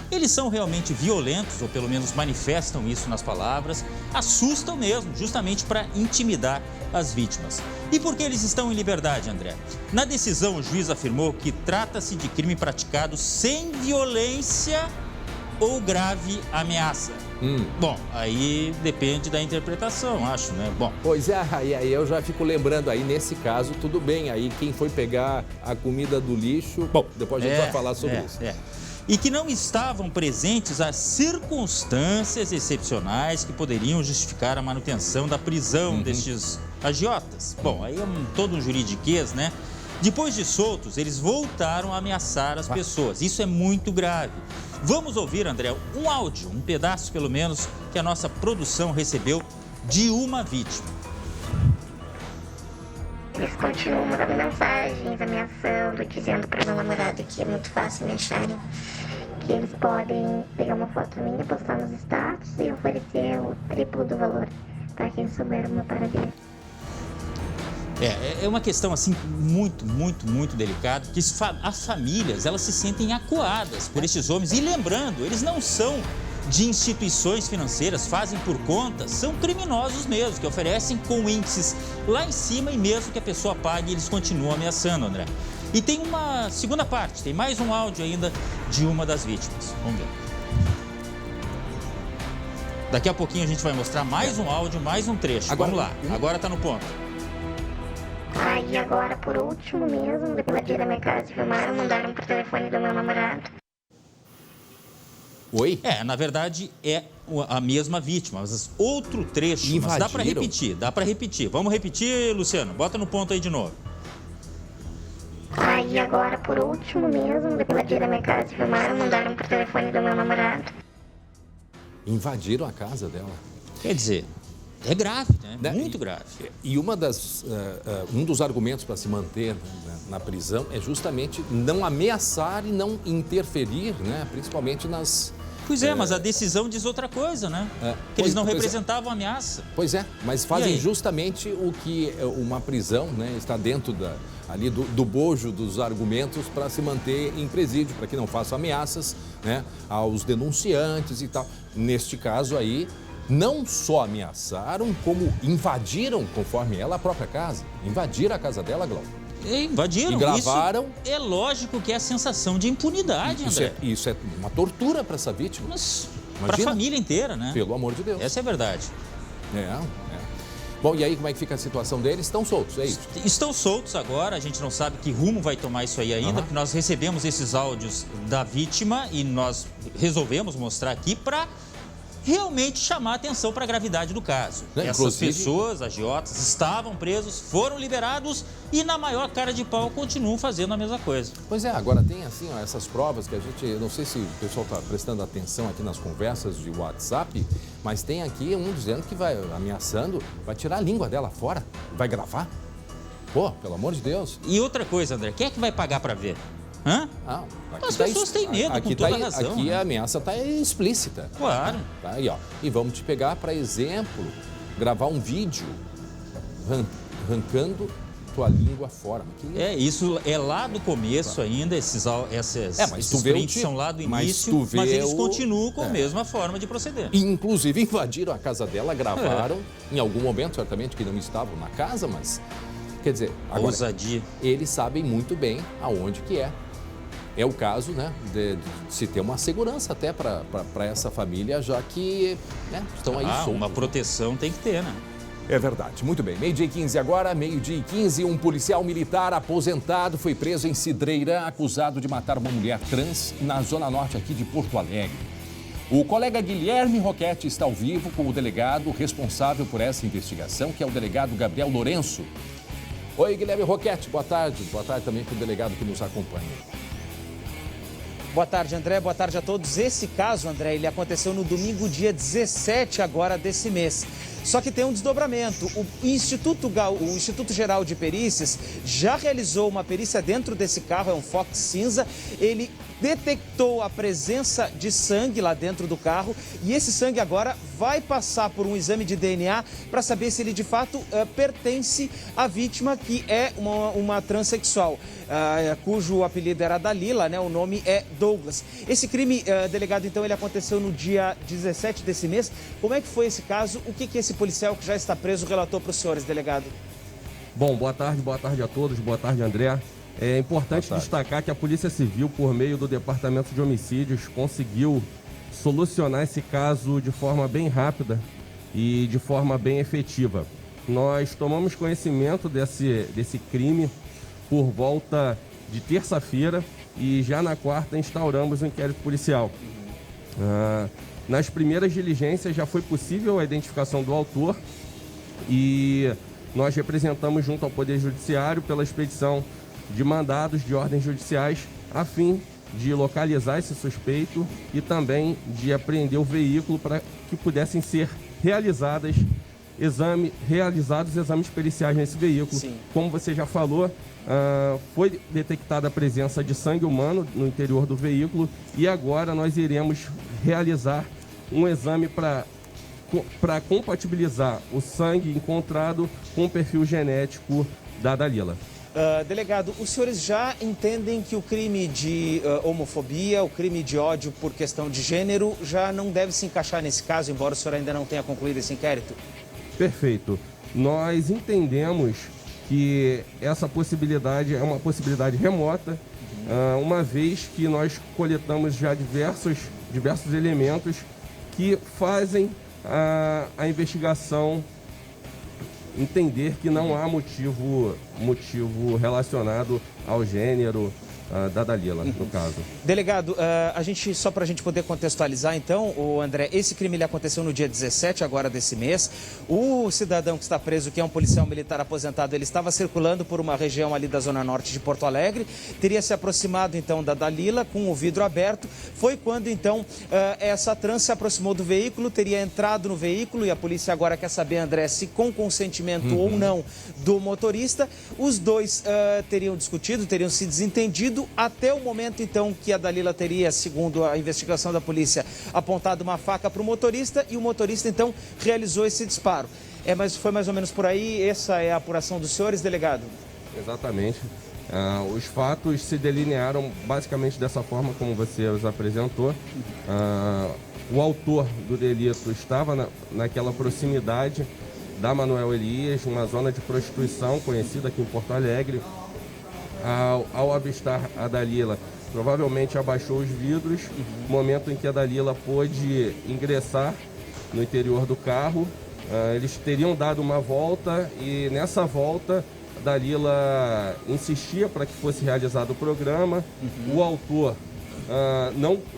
Eles são realmente violentos, ou pelo menos manifestam isso nas palavras, assustam mesmo, justamente para intimidar as vítimas. E por que eles estão em liberdade, André? Na decisão, o juiz afirmou que trata-se de crime praticado sem violência ou grave ameaça. Bom, aí depende da interpretação, acho, né? Bom. Pois é, aí eu já fico lembrando aí, nesse caso, tudo bem, aí quem foi pegar a comida do lixo, bom, depois a gente vai falar sobre isso. E que não estavam presentes as circunstâncias excepcionais que poderiam justificar a manutenção da prisão destes agiotas. Bom, aí é todo um juridiquês, né? Depois de soltos, eles voltaram a ameaçar as pessoas. Isso é muito grave. Vamos ouvir, André, um áudio, um pedaço pelo menos, que a nossa produção recebeu de uma vítima. Eles continuam mandando mensagens, ameaçando, dizendo para meu namorado que é muito fácil me acharem, que eles podem pegar uma foto minha, postar nos status e oferecer o triplo do valor para quem souber o meu paradeiro. É uma questão assim muito delicada, que as famílias, elas se sentem acuadas por esses homens. E lembrando, eles não são de instituições financeiras, fazem por conta, são criminosos mesmo, que oferecem com índices lá em cima e mesmo que a pessoa pague, eles continuam ameaçando, André. E tem uma segunda parte, tem mais um áudio ainda de uma das vítimas. Vamos ver. Daqui a pouquinho a gente vai mostrar mais um áudio, mais um trecho. Vamos lá, agora tá no ponto. Aí agora, por último mesmo, depois de ir da minha casa, filmaram, mandaram pro telefone do meu namorado. Oi? Na verdade, é a mesma vítima, mas outro trecho. Mas dá para repetir, Vamos repetir, Luciano, bota no ponto aí de novo. Aí agora, por último mesmo, depois de ir da minha casa, filmaram, mandaram pro telefone do meu namorado. Invadiram a casa dela. Quer dizer, é grave, né? Muito grave. E um dos argumentos para se manter na prisão é justamente não ameaçar e não interferir, né? Principalmente nas... Pois é, mas a decisão diz outra coisa, né? Que eles não representavam ameaça. Pois é, mas fazem justamente o que uma prisão, né, está dentro ali do bojo dos argumentos para se manter em presídio, para que não façam ameaças, né, aos denunciantes e tal. Neste caso aí, não só ameaçaram, como invadiram, conforme ela, a própria casa. Invadiram a casa dela, Glauco. Invadiram. E gravaram. Isso é lógico que é a sensação de impunidade, André. Isso é uma tortura para essa vítima. Mas para a família inteira, né? Pelo amor de Deus. Essa é a verdade. Bom, e aí como é que fica a situação deles? Estão soltos, é isso? Estão soltos agora, a gente não sabe que rumo vai tomar isso aí ainda, porque nós recebemos esses áudios da vítima e nós resolvemos mostrar aqui para realmente chamar a atenção para a gravidade do caso. Essas pessoas, agiotas, estavam presos, foram liberados e na maior cara de pau continuam fazendo a mesma coisa. Pois é, agora tem assim, essas provas que a gente, não sei se o pessoal está prestando atenção aqui nas conversas de WhatsApp, mas tem aqui um dizendo que vai ameaçando, vai tirar a língua dela fora, vai gravar. Pô, pelo amor de Deus. E outra coisa, André, quem é que vai pagar para ver? As pessoas têm medo, com toda razão. Aqui a ameaça está explícita. Claro. Tá aí, ó. E vamos te pegar, para exemplo, gravar um vídeo arrancando tua língua fora. Isso é lá do começo ainda, esses prints são lá do início, mas eles continuam com a mesma forma de proceder. Inclusive invadiram a casa dela, gravaram, em algum momento, certamente, que não estavam na casa, mas... Quer dizer, agora, ousadia. Eles sabem muito bem aonde que é. É o caso, né, de se ter uma segurança até para essa família, já que estão aí soltos. Uma proteção tem que ter, né? É verdade. Muito bem. 12h15 agora, 12h15, um policial militar aposentado foi preso em Cidreira, acusado de matar uma mulher trans na zona norte aqui de Porto Alegre. O colega Guilherme Roquete está ao vivo com o delegado responsável por essa investigação, que é o delegado Gabriel Lourenço. Oi, Guilherme Roquete, boa tarde. Boa tarde também para o delegado que nos acompanha. Boa tarde, André. Boa tarde a todos. Esse caso, André, ele aconteceu no domingo, dia 17 agora desse mês. Só que tem um desdobramento. O Instituto Geral de Perícias já realizou uma perícia dentro desse carro, é um Fox cinza. Ele detectou a presença de sangue lá dentro do carro e esse sangue agora vai passar por um exame de DNA para saber se ele de fato pertence à vítima, que é uma transexual. cujo apelido era Dalila, né? O nome é Douglas. Esse crime, delegado, então, ele aconteceu no dia 17 desse mês. Como é que foi esse caso? O que esse policial que já está preso relatou para os senhores, delegado? Bom, boa tarde a todos, boa tarde, André. É importante destacar que a Polícia Civil, por meio do Departamento de Homicídios, conseguiu solucionar esse caso de forma bem rápida e de forma bem efetiva. Nós tomamos conhecimento desse crime por volta de terça-feira e já na quarta instauramos um inquérito policial. Nas primeiras diligências já foi possível a identificação do autor e nós representamos junto ao Poder Judiciário pela expedição de mandados de ordens judiciais a fim de localizar esse suspeito e também de apreender o veículo para que pudessem ser realizados exames periciais nesse veículo. Sim. Como você já falou, foi detectada a presença de sangue humano no interior do veículo e agora nós iremos realizar um exame para compatibilizar o sangue encontrado com o perfil genético da Dalila. Delegado, os senhores já entendem que o crime de homofobia, o crime de ódio por questão de gênero, já não deve se encaixar nesse caso, embora o senhor ainda não tenha concluído esse inquérito? Perfeito. Nós entendemos que essa possibilidade é uma possibilidade remota, uma vez que nós coletamos já diversos elementos que fazem a investigação entender que não há motivo relacionado ao gênero da Dalila, no caso. Delegado, só para a gente poder contextualizar, então, o André, esse crime ele aconteceu no dia 17 agora desse mês. O cidadão que está preso, que é um policial militar aposentado, ele estava circulando por uma região ali da zona norte de Porto Alegre, teria se aproximado, então, da Dalila com o vidro aberto. Foi quando, então, essa trans se aproximou do veículo, teria entrado no veículo e a polícia agora quer saber, André, se com consentimento ou não do motorista. Os dois teriam discutido, teriam se desentendido, até o momento, então, que a Dalila teria, segundo a investigação da polícia, apontado uma faca para o motorista e o motorista, então, realizou esse disparo. Mas foi mais ou menos por aí? Essa é a apuração dos senhores, delegado? Exatamente. Os fatos se delinearam basicamente dessa forma como você os apresentou. O autor do delito estava naquela proximidade da Manuel Elias, uma zona de prostituição conhecida aqui em Porto Alegre. Ao avistar a Dalila, provavelmente abaixou os vidros, momento em que a Dalila pôde ingressar no interior do carro. Eles teriam dado uma volta e nessa volta a Dalila insistia para que fosse realizado o programa. O autor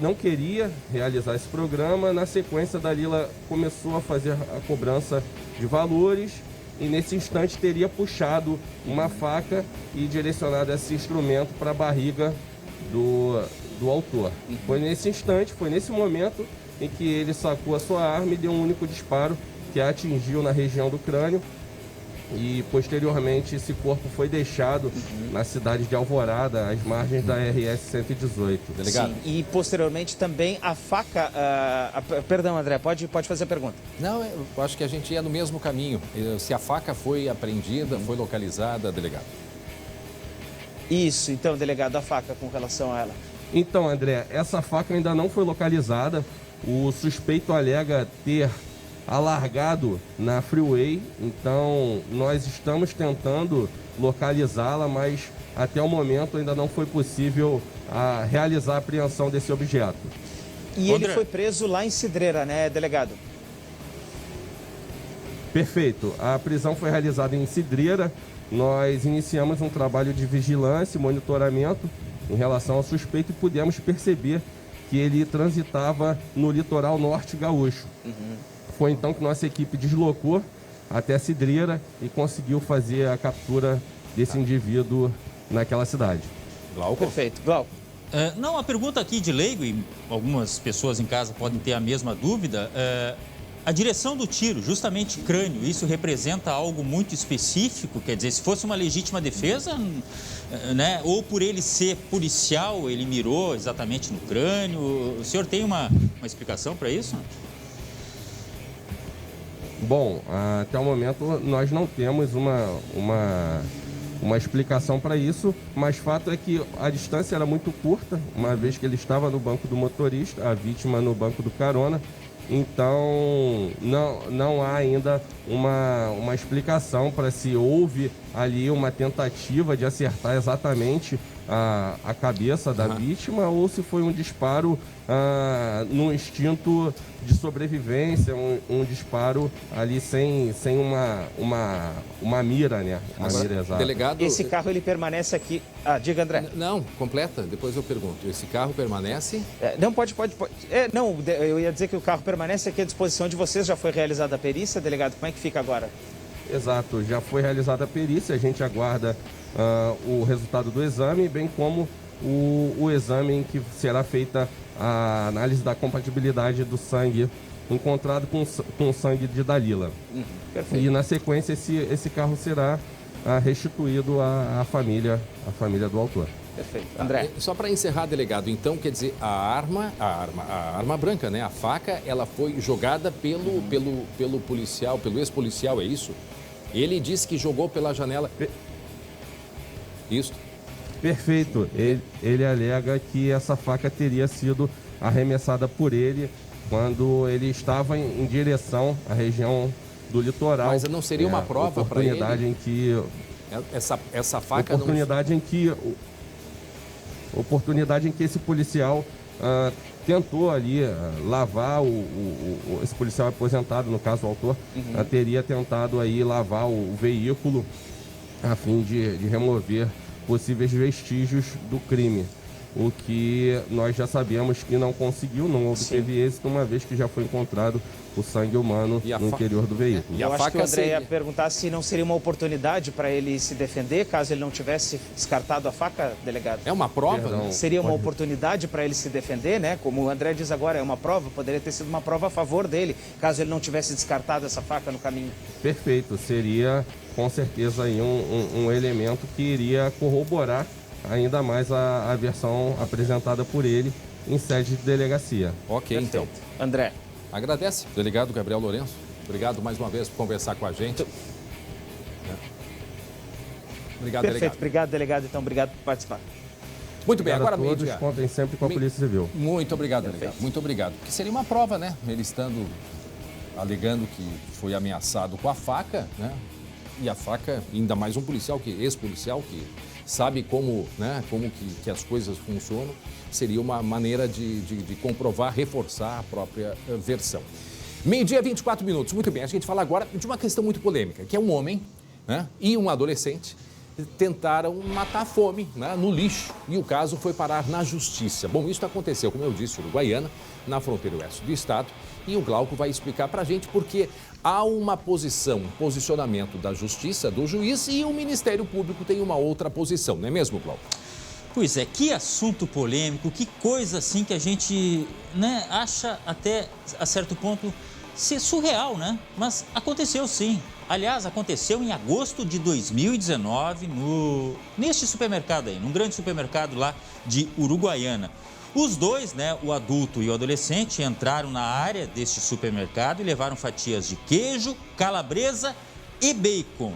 não queria realizar esse programa. Na sequência, a Dalila começou a fazer a cobrança de valores e nesse instante teria puxado uma faca e direcionado esse instrumento para a barriga do autor. Foi nesse instante, foi nesse momento em que ele sacou a sua arma e deu um único disparo que a atingiu na região do crânio. E posteriormente esse corpo foi deixado na cidade de Alvorada, às margens da RS 118. Delegado? Sim, e posteriormente também a faca... Perdão, André, pode fazer a pergunta. Não, eu acho que a gente ia no mesmo caminho. Se a faca foi apreendida, foi localizada, delegado. Isso, então, delegado, a faca com relação a ela. Então, André, essa faca ainda não foi localizada. O suspeito alega ter alargado na freeway, então nós estamos tentando localizá-la, mas até o momento ainda não foi possível realizar a apreensão desse objeto. E ele foi preso lá em Cidreira, né, delegado? Perfeito. A prisão foi realizada em Cidreira. Nós iniciamos um trabalho de vigilância e monitoramento em relação ao suspeito e pudemos perceber que ele transitava no litoral norte gaúcho. Foi então que nossa equipe deslocou até a Cidreira e conseguiu fazer a captura desse indivíduo naquela cidade. Glauco? Perfeito. Glauco. Não, a pergunta aqui de leigo, e algumas pessoas em casa podem ter a mesma dúvida, a direção do tiro, justamente crânio, isso representa algo muito específico? Quer dizer, se fosse uma legítima defesa, né, ou por ele ser policial, ele mirou exatamente no crânio? O senhor tem uma explicação para isso? Bom, até o momento nós não temos uma uma explicação para isso, mas fato é que a distância era muito curta, uma vez que ele estava no banco do motorista, a vítima no banco do carona. Então, não há ainda uma explicação para se houve ali uma tentativa de acertar exatamente a cabeça da vítima ou se foi um disparo no instinto de sobrevivência, um disparo ali sem uma mira, né? Mira exata. Delegado... Esse carro, ele permanece aqui... diga, André. Não, completa, depois eu pergunto. Esse carro permanece? Não, pode. Eu ia dizer que o carro permanece aqui à disposição de vocês. Já foi realizada a perícia, delegado? Como é que fica agora? Exato, já foi realizada a perícia, a gente aguarda o resultado do exame, bem como o exame em que será feita a análise da compatibilidade do sangue encontrado com o sangue de Dalila. Perfeito. E na sequência esse carro será restituído à família do autor. Perfeito. André. Só para encerrar, delegado, então, quer dizer, a arma branca, né? A faca, ela foi jogada pelo policial, pelo ex-policial, é isso? Ele disse que jogou pela janela. Isso. Perfeito. Ele alega que essa faca teria sido arremessada por ele quando ele estava em direção à região do litoral. Mas não seria uma prova para ele? Oportunidade em que essa faca oportunidade em que esse policial tentou ali lavar esse policial aposentado, no caso o autor, teria tentado aí lavar o veículo a fim de remover possíveis vestígios do crime. O que nós já sabemos que não conseguiu, não obteve êxito, uma vez que já foi encontrado o sangue humano no interior do veículo. Eu acho que o André ia perguntar se não seria uma oportunidade para ele se defender, caso ele não tivesse descartado a faca, delegado. É uma prova? Seria uma oportunidade para ele se defender, né? Como o André diz agora, é uma prova, poderia ter sido uma prova a favor dele, caso ele não tivesse descartado essa faca no caminho. Perfeito, seria com certeza aí um elemento que iria corroborar ainda mais a versão apresentada por ele em sede de delegacia. Ok, então. André. Agradece, delegado Gabriel Lourenço. Obrigado mais uma vez por conversar com a gente. Obrigado, Perfeito, delegado. obrigado, delegado. Então, obrigado por participar. Muito bem, agora todos mídia. Contem sempre com a Polícia Civil. Muito obrigado, delegado. Muito obrigado. Que seria uma prova, né? Ele estando alegando que foi ameaçado com a faca, né? E a faca, ainda mais um policial, ex-policial, que sabe como que as coisas funcionam, seria uma maneira de comprovar, reforçar a própria versão. Meio-dia, 24 minutos. Muito bem, a gente fala agora de uma questão muito polêmica, que é um homem, né, e um adolescente tentaram matar a fome, né, no lixo, e o caso foi parar na justiça. Bom, isso aconteceu, como eu disse, em Uruguaiana, na fronteira oeste do estado, e o Glauco vai explicar para a gente porque há um posicionamento da justiça, do juiz, e o Ministério Público tem uma outra posição, não é mesmo, Glauco? Pois é, que assunto polêmico, que coisa assim que a gente, né, acha até a certo ponto ser surreal, né? Mas aconteceu sim. Aliás, aconteceu em agosto de 2019 neste supermercado aí, num grande supermercado lá de Uruguaiana. Os dois, né, o adulto e o adolescente, entraram na área deste supermercado e levaram fatias de queijo, calabresa e bacon.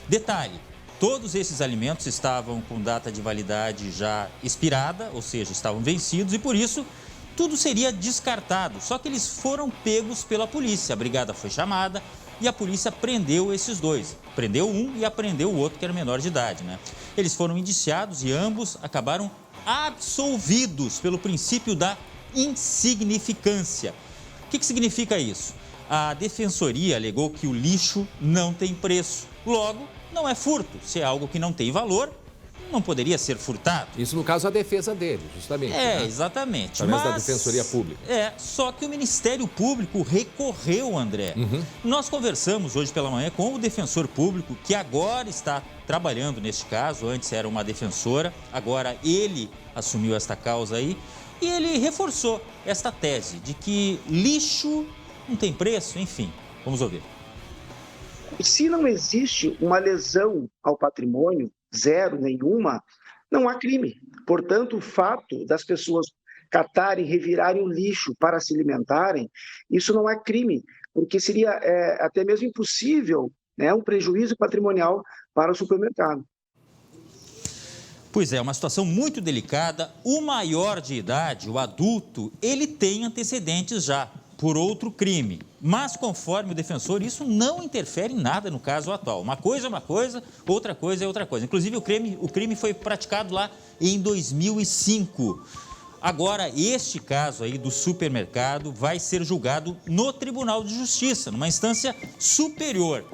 Detalhe, todos esses alimentos estavam com data de validade já expirada, ou seja, estavam vencidos e por isso tudo seria descartado. Só que eles foram pegos pela polícia. A brigada foi chamada e a polícia prendeu esses dois. Prendeu um e apreendeu o outro que era menor de idade, né? Eles foram indiciados e ambos acabaram absolvidos pelo princípio da insignificância. O que significa isso? A defensoria alegou que o lixo não tem preço. Logo, não é furto. Se é algo que não tem valor, não poderia ser furtado. Isso, no caso, a defesa dele, justamente. Né? Exatamente. Através da Defensoria Pública. Só que o Ministério Público recorreu, André. Nós conversamos hoje pela manhã com o defensor público, que agora está trabalhando neste caso. Antes era uma defensora, agora ele assumiu esta causa aí. E ele reforçou esta tese de que lixo não tem preço, enfim. Vamos ouvir. Se não existe uma lesão ao patrimônio, zero, nenhuma, não há crime. Portanto, o fato das pessoas catarem, revirarem o lixo para se alimentarem, isso não é crime, porque seria até mesmo impossível, né, um prejuízo patrimonial para o supermercado. Pois é, uma situação muito delicada. O maior de idade, o adulto, ele tem antecedentes já por outro crime. Mas, conforme o defensor, isso não interfere em nada no caso atual. Uma coisa é uma coisa, outra coisa é outra coisa. Inclusive, o crime foi praticado lá em 2005. Agora, este caso aí do supermercado vai ser julgado no Tribunal de Justiça, numa instância superior.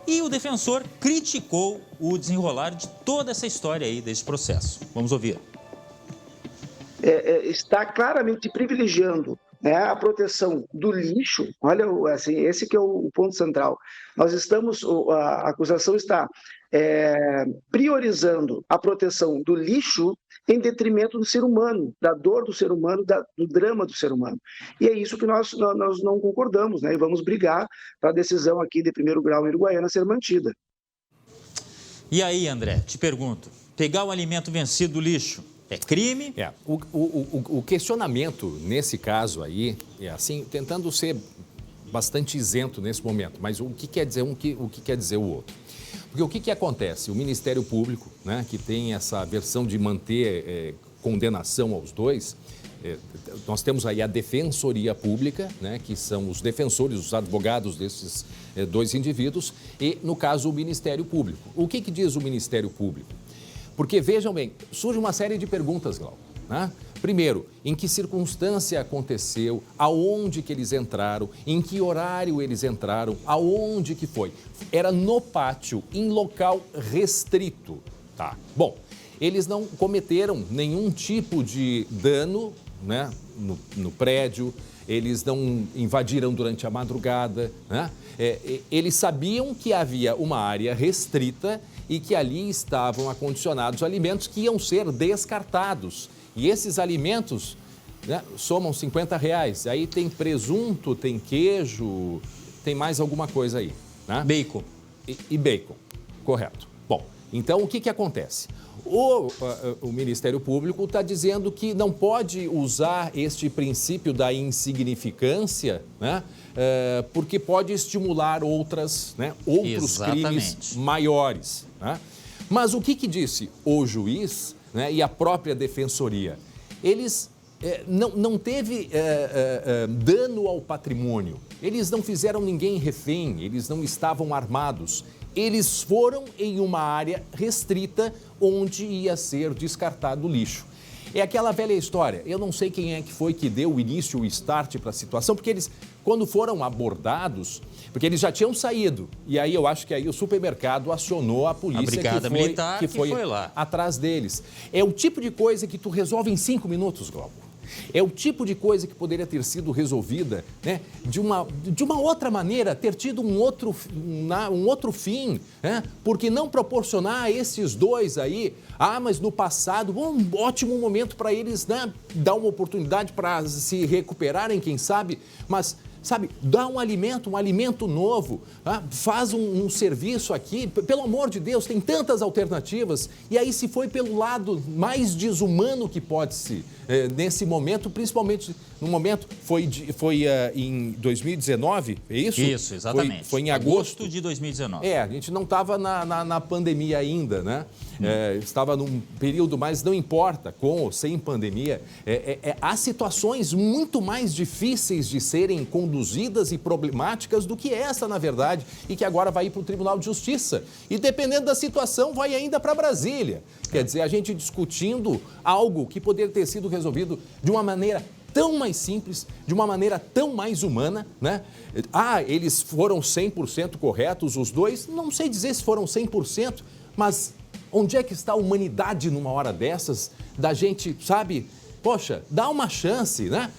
E o defensor criticou o desenrolar de toda essa história aí desse processo. Vamos ouvir. Está claramente privilegiando, né, a proteção do lixo. Olha, assim, esse que é o ponto central. A acusação está priorizando a proteção do lixo em detrimento do ser humano, da dor do ser humano, do drama do ser humano. E é isso que nós não concordamos, né? E vamos brigar para a decisão aqui de primeiro grau em Uruguaiana ser mantida. E aí, André, te pergunto, pegar o alimento vencido do lixo é crime? O questionamento nesse caso aí é assim, tentando ser bastante isento nesse momento, mas o que quer dizer um, o que quer dizer o outro? Porque o que acontece? O Ministério Público, né, que tem essa versão de manter condenação aos dois, nós temos aí a Defensoria Pública, né, que são os defensores, os advogados desses dois indivíduos, e, no caso, o Ministério Público. O que diz o Ministério Público? Porque, vejam bem, surge uma série de perguntas, Glauco, né? Primeiro, em que circunstância aconteceu, aonde que eles entraram, em que horário eles entraram, aonde que foi. Era no pátio, em local restrito, tá? Bom, eles não cometeram nenhum tipo de dano, né, no prédio, eles não invadiram durante a madrugada, né? Eles sabiam que havia uma área restrita e que ali estavam acondicionados alimentos que iam ser descartados. E esses alimentos, né, somam R$50. Aí tem presunto, tem queijo, tem mais alguma coisa aí, né? Bacon. E bacon, correto. Bom, então o que acontece? O Ministério Público está dizendo que não pode usar este princípio da insignificância, né, porque pode estimular outros crimes maiores, né? Mas o que disse o juiz, né, e a própria defensoria? Eles não teve dano ao patrimônio, eles não fizeram ninguém refém, eles não estavam armados. Eles foram em uma área restrita onde ia ser descartado o lixo. É aquela velha história, eu não sei quem é que foi que deu o início, o start para a situação, porque eles, quando foram abordados, porque eles já tinham saído, e aí eu acho que aí o supermercado acionou a polícia, a brigada militar que foi lá atrás deles. É o tipo de coisa que tu resolve em 5 minutos, Glauco. É o tipo de coisa que poderia ter sido resolvida, né, de uma outra maneira, ter tido um outro fim, né? Porque não proporcionar a esses dois aí, mas no passado, um ótimo momento para eles, né, dar uma oportunidade para se recuperarem, quem sabe, mas... Sabe, dá um alimento novo, tá? Faz um serviço aqui, pelo amor de Deus, tem tantas alternativas. E aí se foi pelo lado mais desumano que pode-se, nesse momento, principalmente no momento, foi em 2019, é isso? Isso, exatamente. Foi em agosto de 2019. A gente não estava na pandemia ainda, né? Estava num período, mas não importa, com ou sem pandemia, há situações muito mais difíceis de serem conduzidas e problemáticas do que essa, na verdade, e que agora vai ir para o Tribunal de Justiça. E dependendo da situação, vai ainda para Brasília. Quer dizer, a gente discutindo algo que poderia ter sido resolvido de uma maneira tão mais simples, de uma maneira tão mais humana, né? Eles foram 100% corretos, os dois? Não sei dizer se foram 100%, mas onde é que está a humanidade numa hora dessas, da gente, sabe, poxa, dá uma chance, né?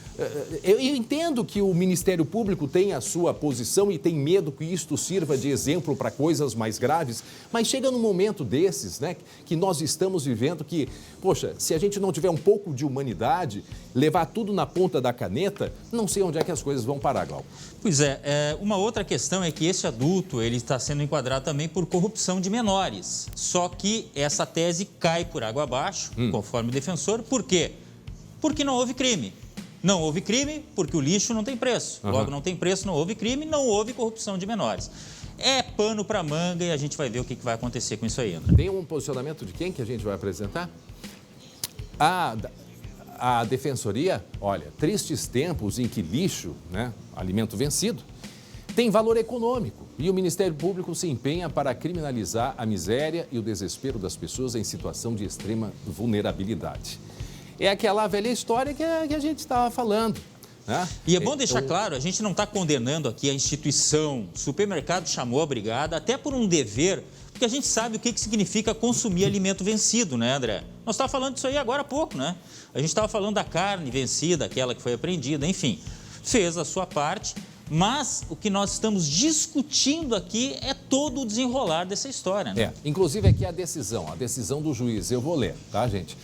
Eu entendo que o Ministério Público tem a sua posição e tem medo que isto sirva de exemplo para coisas mais graves, mas chega num momento desses, né, que nós estamos vivendo que, poxa, se a gente não tiver um pouco de humanidade, levar tudo na ponta da caneta, não sei onde é que as coisas vão parar, Glauco. Pois é, uma outra questão é que esse adulto, ele está sendo enquadrado também por corrupção de menores, só que essa tese cai por água abaixo, conforme o defensor. Por quê? Porque não houve crime. Não houve crime porque o lixo não tem preço. Logo, não tem preço, não houve crime, não houve corrupção de menores. É pano para manga e a gente vai ver o que vai acontecer com isso aí, André. Tem um posicionamento de quem que a gente vai apresentar? A Defensoria, olha, tristes tempos em que lixo, né, alimento vencido, tem valor econômico e o Ministério Público se empenha para criminalizar a miséria e o desespero das pessoas em situação de extrema vulnerabilidade. É aquela velha história que a gente estava falando. Né? E é bom deixar claro, a gente não está condenando aqui a instituição. O supermercado chamou a brigada até por um dever, porque a gente sabe o que significa consumir alimento vencido, né, André? Nós estávamos falando disso aí agora há pouco, né? A gente estava falando da carne vencida, aquela que foi apreendida, enfim. Fez a sua parte, mas o que nós estamos discutindo aqui é todo o desenrolar dessa história, né? Inclusive aqui a decisão do juiz, eu vou ler, tá, gente?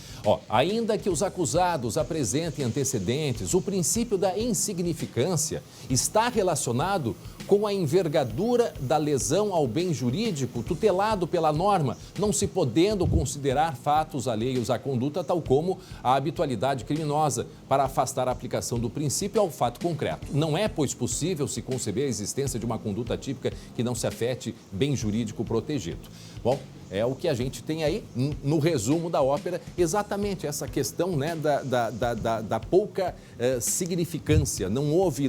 Ainda que os acusados apresentem antecedentes, o princípio da insignificância está relacionado com a envergadura da lesão ao bem jurídico tutelado pela norma, não se podendo considerar fatos alheios à conduta, tal como a habitualidade criminosa, para afastar a aplicação do princípio ao fato concreto. Não é, pois, possível se conceber a existência de uma conduta típica que não se afete bem jurídico protegido. Bom, é o que a gente tem aí no resumo da ópera, exatamente essa questão, né, da pouca significância. Não houve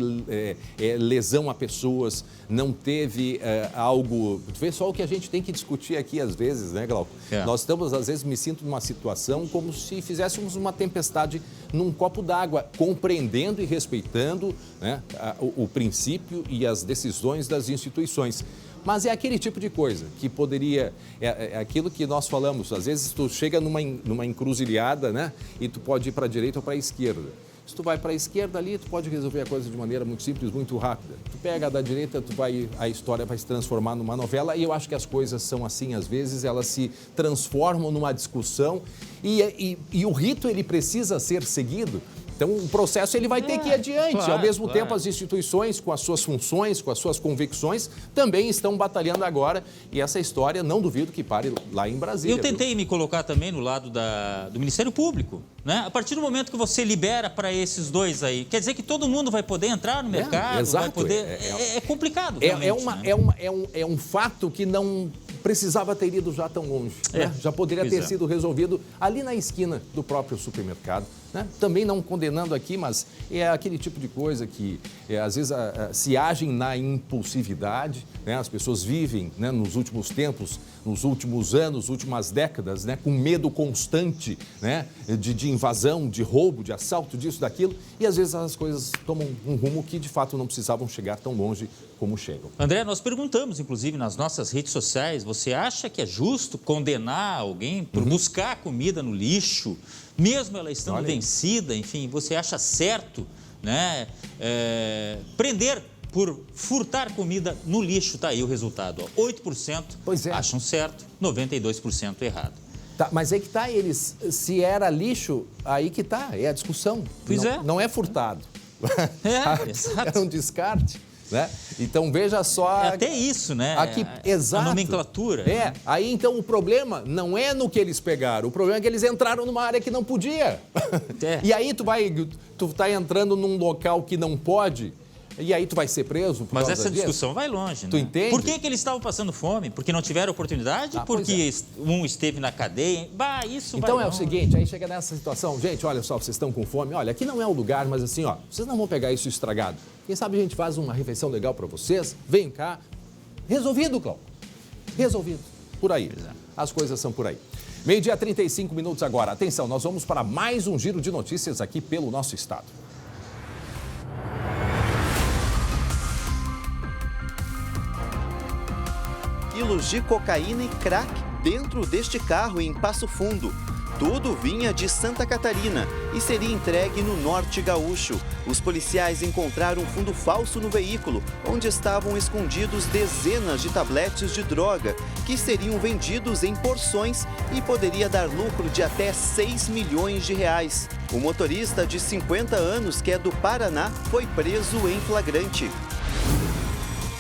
lesão a pessoas, não teve algo... Vê só o que a gente tem que discutir aqui às vezes, né, Glauco? Nós estamos, às vezes, me sinto numa situação como se fizéssemos uma tempestade num copo d'água, compreendendo e respeitando, né, o princípio e as decisões das instituições. Mas é aquele tipo de coisa que poderia... É aquilo que nós falamos. Às vezes tu chega numa encruzilhada, né? E tu pode ir para a direita ou para a esquerda. Se tu vai para a esquerda ali, tu pode resolver a coisa de maneira muito simples, muito rápida. Tu pega a da direita, a história vai se transformar numa novela. E eu acho que as coisas são assim, às vezes, elas se transformam numa discussão. E o rito, ele precisa ser seguido. Então, o processo ele vai ter que ir adiante. Claro, Ao mesmo tempo, as instituições, com as suas funções, com as suas convicções, também estão batalhando agora. E essa história, não duvido que pare lá em Brasília. Eu tentei me colocar também no lado do Ministério Público, né? A partir do momento que você libera para esses dois aí, quer dizer que todo mundo vai poder entrar no mercado? Exato. Vai poder... É complicado, realmente. É um fato que não precisava ter ido já tão longe. Né? Já poderia ter sido resolvido ali na esquina do próprio supermercado. Né? Também não condenando aqui, mas é aquele tipo de coisa que às vezes se agem na impulsividade, né? As pessoas vivem, né, nos últimos tempos, nos últimos anos, últimas décadas, né, com medo constante, né, de invasão, de roubo, de assalto, disso, daquilo, e às vezes as coisas tomam um rumo que de fato não precisavam chegar tão longe como chegam. André, nós perguntamos, inclusive, nas nossas redes sociais, você acha que é justo condenar alguém por buscar comida no lixo, mesmo ela estando vencida? Enfim, você acha certo, né, prender por furtar comida no lixo? Tá aí o resultado, ó. 8% acham certo, 92% errado. Tá, mas aí que tá, eles, se era lixo, aí que tá, é a discussão. Não é furtado. Exato. É um descarte. Né? Então, veja só... É até isso, né? Aqui, exato. A nomenclatura. Aí então o problema não é no que eles pegaram, o problema é que eles entraram numa área que não podia. E aí tu tá entrando num local que não pode, e aí tu vai ser preso por causa essa disso? discussão vai longe, né? Tu entende? Por que eles estavam passando fome? Porque não tiveram oportunidade? Porque um esteve na cadeia? Isso então vai o seguinte, aí chega nessa situação, gente, olha só, vocês estão com fome, olha, aqui não é o lugar, mas assim, ó, vocês não vão pegar isso estragado. Quem sabe a gente faz uma refeição legal para vocês, vem cá. Resolvido, Cláudio. Resolvido. Por aí. As coisas são por aí. 12h 35 minutos agora. Atenção, nós vamos para mais um giro de notícias aqui pelo nosso estado. Quilos de cocaína e crack dentro deste carro em Passo Fundo. Tudo vinha de Santa Catarina e seria entregue no Norte Gaúcho. Os policiais encontraram um fundo falso no veículo, onde estavam escondidos dezenas de tabletes de droga, que seriam vendidos em porções e poderia dar lucro de até 6 milhões de reais. O motorista de 50 anos, que é do Paraná, foi preso em flagrante.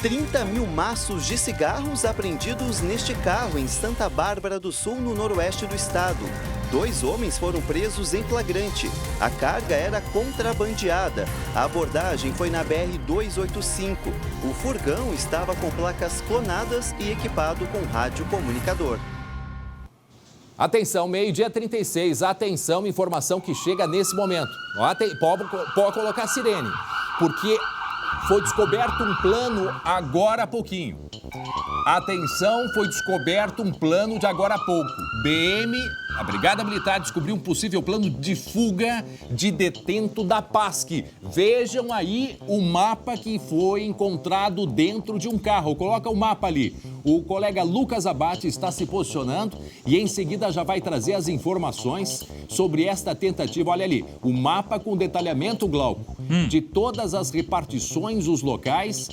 30 mil maços de cigarros apreendidos neste carro em Santa Bárbara do Sul, no noroeste do estado. 2 homens foram presos em flagrante. A carga era contrabandeada. A abordagem foi na BR-285. O furgão estava com placas clonadas e equipado com rádio comunicador. Atenção, meio-dia 36. Atenção, informação que chega nesse momento. Pode colocar a sirene, porque foi descoberto um plano agora há pouquinho. Atenção, foi descoberto um plano de agora há pouco. A Brigada Militar descobriu um possível plano de fuga de detento da PASC. Vejam aí o mapa que foi encontrado dentro de um carro. Coloca o mapa ali. O colega Lucas Abate está se posicionando e em seguida já vai trazer as informações sobre esta tentativa. Olha ali, o mapa com detalhamento, Glauco, de todas as repartições, os locais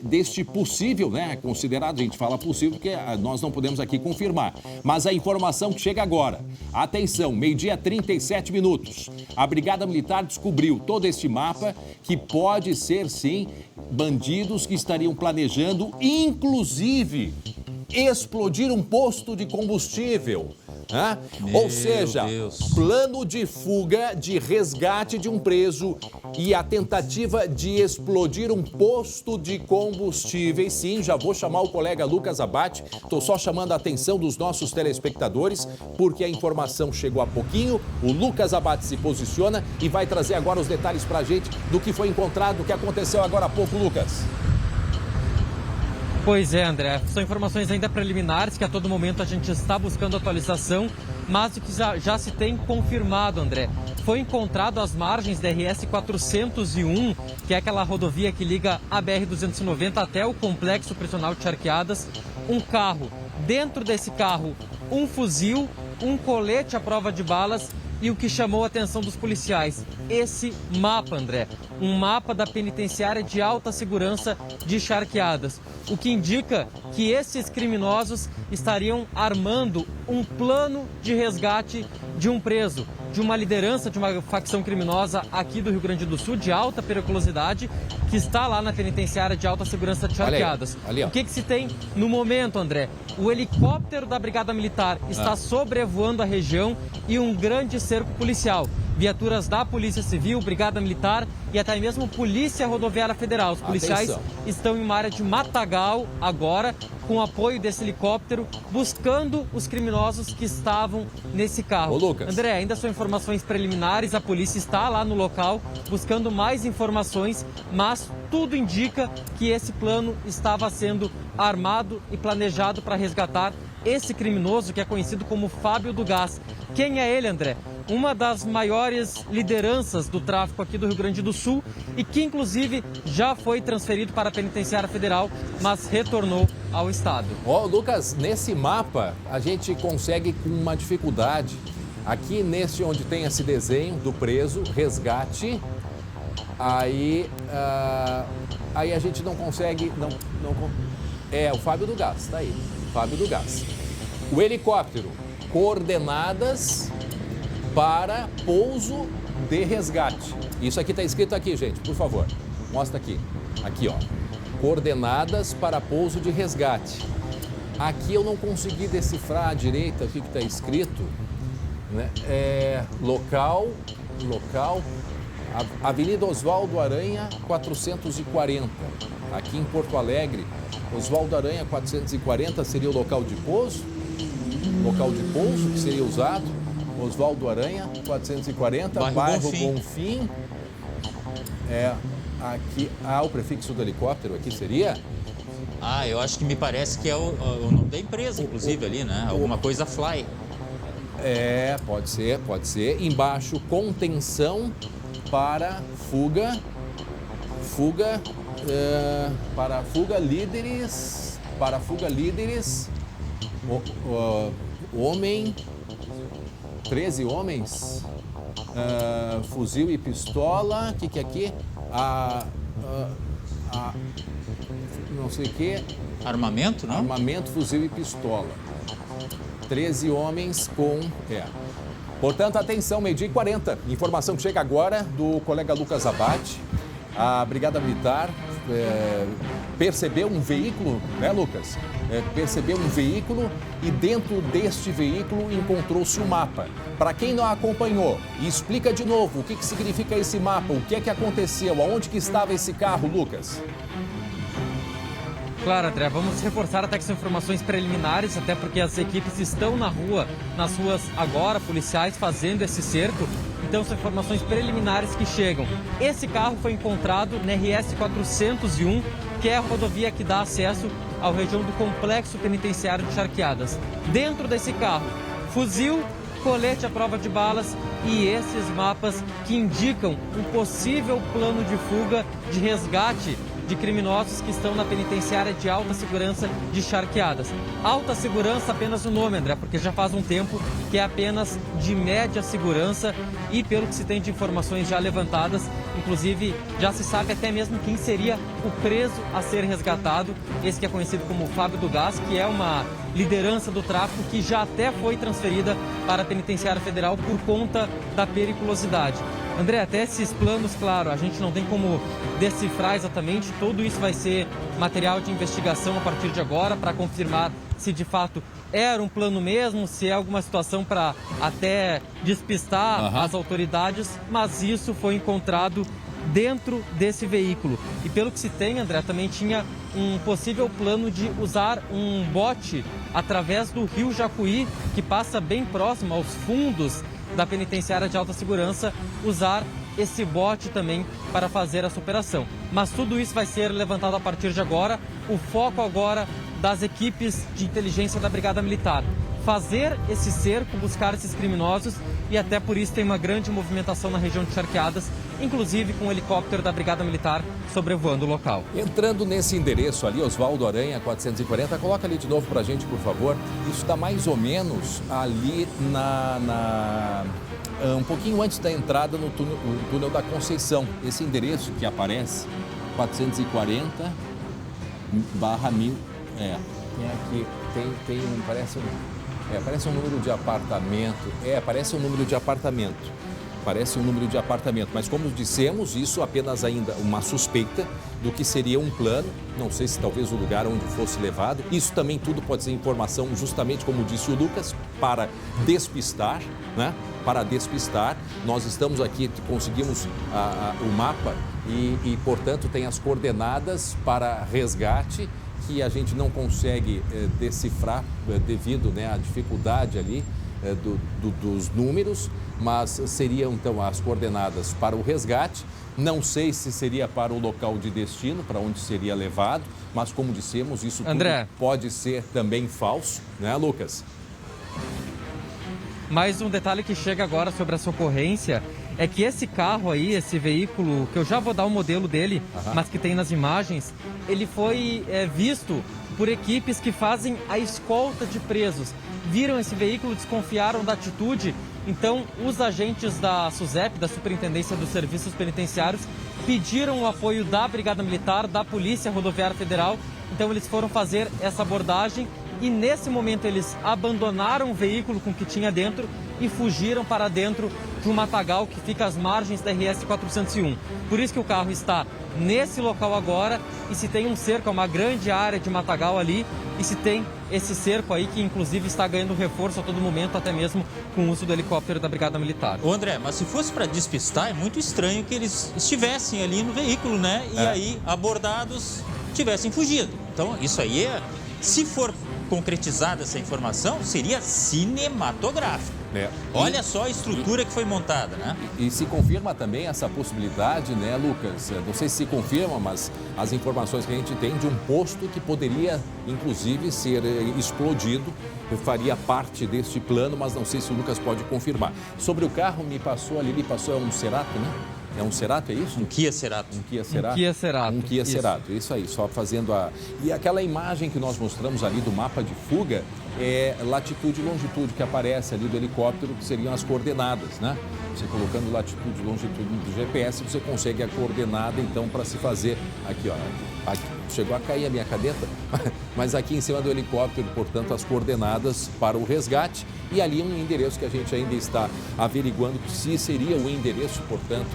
deste possível, né? Considerado, a gente fala possível porque nós não podemos aqui confirmar. Mas a informação que chega agora. Atenção, meio-dia 37 minutos. A Brigada Militar descobriu todo este mapa que pode ser, sim, bandidos que estariam planejando, inclusive, explodir um posto de combustível. Ou seja, plano de fuga, de resgate de um preso e a tentativa de explodir um posto de combustíveis. Sim, já vou chamar o colega Lucas Abate. Estou só chamando a atenção dos nossos telespectadores, porque a informação chegou há pouquinho. O Lucas Abate se posiciona e vai trazer agora os detalhes para a gente do que foi encontrado, do que aconteceu agora há pouco, Lucas. Pois é, André, são informações ainda preliminares que a todo momento a gente está buscando atualização, mas o que já se tem confirmado, André, foi encontrado às margens da RS 401, que é aquela rodovia que liga a BR-290 até o Complexo Prisional de Charqueadas, um carro. Dentro desse carro, um fuzil, um colete à prova de balas e o que chamou a atenção dos policiais, esse mapa, André, um mapa da penitenciária de alta segurança de Charqueadas, o que indica que esses criminosos estariam armando um plano de resgate de um preso, de uma liderança de uma facção criminosa aqui do Rio Grande do Sul, de alta periculosidade, que está lá na penitenciária de alta segurança de Charqueadas. O que se tem no momento, André? O helicóptero da Brigada Militar está sobrevoando a região e um grande cerco policial. Viaturas da Polícia Civil, Brigada Militar e até mesmo Polícia Rodoviária Federal. Os policiais estão em uma área de matagal agora, com apoio desse helicóptero, buscando os criminosos que estavam nesse carro. Ô, Lucas. André, ainda são informações preliminares, a polícia está lá no local buscando mais informações, mas tudo indica que esse plano estava sendo armado e planejado para resgatar esse criminoso que é conhecido como Fábio do Gás. Quem é ele, André? Uma das maiores lideranças do tráfico aqui do Rio Grande do Sul e que, inclusive, já foi transferido para a Penitenciária Federal, mas retornou ao Estado. Lucas, nesse mapa a gente consegue com uma dificuldade. Aqui nesse onde tem esse desenho do preso, resgate, aí a gente não consegue... É, o Fábio do Gás, tá aí, Fábio do Gás. O helicóptero, coordenadas para pouso de resgate. Isso aqui está escrito aqui, gente, por favor. Mostra aqui. Aqui, ó. Coordenadas para pouso de resgate. Aqui eu não consegui decifrar à direita o que está escrito. Né? Local, Avenida Oswaldo Aranha, 440. Aqui em Porto Alegre, Oswaldo Aranha, 440 seria o local de pouso. Local de pouso que seria usado. Oswaldo Aranha, 440, bairro Bonfim. Aqui, o prefixo do helicóptero aqui seria? Eu acho que me parece que é o nome da empresa, inclusive, ali, né? Alguma coisa Fly. Pode ser. Embaixo, contenção para fuga líderes, homem, 13 homens, fuzil e pistola, o que é aqui? Não sei o que. Armamento, não? Armamento, fuzil e pistola. 13 homens com... Portanto, atenção, meio-dia e 40. Informação que chega agora do colega Lucas Abate. A Brigada Militar percebeu um veículo, né, Lucas? Percebeu um veículo e dentro deste veículo encontrou-se um mapa. Para quem não acompanhou, explica de novo o que significa esse mapa, o que é que aconteceu, aonde que estava esse carro, Lucas? Claro, André, vamos reforçar até que são informações preliminares, até porque as equipes estão nas ruas agora, policiais, fazendo esse cerco. Então são informações preliminares que chegam. Esse carro foi encontrado na RS 401, que é a rodovia que dá acesso à região do Complexo Penitenciário de Charqueadas. Dentro desse carro, fuzil, colete à prova de balas e esses mapas que indicam um possível plano de fuga, de resgate de criminosos que estão na penitenciária de alta segurança de Charqueadas. Alta segurança apenas o nome, André, porque já faz um tempo que é apenas de média segurança e pelo que se tem de informações já levantadas, inclusive já se sabe até mesmo quem seria o preso a ser resgatado, esse que é conhecido como Fábio do Gás, que é uma liderança do tráfico que já até foi transferida para a Penitenciária Federal por conta da periculosidade. André, até esses planos, claro, a gente não tem como decifrar exatamente, tudo isso vai ser material de investigação a partir de agora para confirmar se de fato era um plano mesmo, se é alguma situação para até despistar as autoridades, mas isso foi encontrado dentro desse veículo. E pelo que se tem, André, também tinha um possível plano de usar um bote através do rio Jacuí, que passa bem próximo aos fundos da penitenciária de alta segurança, usar esse bote também para fazer essa operação. Mas tudo isso vai ser levantado a partir de agora. O foco agora das equipes de inteligência da Brigada Militar. Fazer esse cerco, buscar esses criminosos e até por isso tem uma grande movimentação na região de Charqueadas, inclusive com o helicóptero da Brigada Militar sobrevoando o local. Entrando nesse endereço ali, Oswaldo Aranha 440, coloca ali de novo pra gente, por favor. Isso está mais ou menos ali um pouquinho antes da entrada no túnel da Conceição. Esse endereço que aparece, 440/1000, tem aqui, parece um número de apartamento. Parece um número de apartamento. Parece um número de apartamento, mas como dissemos, isso apenas ainda uma suspeita do que seria um plano, não sei se talvez o lugar onde fosse levado. Isso também tudo pode ser informação, justamente como disse o Lucas, para despistar, né? Para despistar. Nós estamos aqui, conseguimos o mapa e, portanto, tem as coordenadas para resgate que a gente não consegue decifrar devido, né, à dificuldade ali dos números, mas seriam então as coordenadas para o resgate. Não sei se seria para o local de destino, para onde seria levado, mas como dissemos, isso tudo pode ser também falso, né, Lucas? Mais um detalhe que chega agora sobre essa ocorrência é que esse carro aí, esse veículo, que eu já vou dar o modelo dele, mas que tem nas imagens, ele foi visto por equipes que fazem a escolta de presos. Viram esse veículo, desconfiaram da atitude, então os agentes da SUSEP, da Superintendência dos Serviços Penitenciários, pediram o apoio da Brigada Militar, da Polícia Rodoviária Federal, então eles foram fazer essa abordagem e nesse momento eles abandonaram o veículo com o que tinha dentro e fugiram para dentro de um matagal que fica às margens da RS 401. Por isso que o carro está nesse local agora e se tem um cerco, uma grande área de matagal ali e se tem esse cerco aí que inclusive está ganhando reforço a todo momento, até mesmo com o uso do helicóptero da Brigada Militar. Ô André, mas se fosse para despistar, é muito estranho que eles estivessem ali no veículo, né? E aí, abordados, tivessem fugido. Então, isso aí se for concretizada essa informação, seria cinematográfico. Olha só a estrutura que foi montada, né? E se confirma também essa possibilidade, né, Lucas? Não sei se confirma, mas as informações que a gente tem de um posto que poderia, inclusive, ser explodido, faria parte deste plano, mas não sei se o Lucas pode confirmar. Sobre o carro, me passou um Cerato, né? É um Cerato, é isso? Um Kia Cerato. Um Kia Cerato. Um Kia Cerato. Um Kia Cerato, isso aí, só fazendo a... E aquela imagem que nós mostramos ali do mapa de fuga é latitude e longitude que aparece ali do helicóptero, que seriam as coordenadas, né? Você colocando latitude e longitude do GPS, você consegue a coordenada, então, para se fazer... Aqui, ó, aqui, chegou a cair a minha caneta, mas aqui em cima do helicóptero, portanto, as coordenadas para o resgate e ali um endereço que a gente ainda está averiguando se seria o endereço, portanto,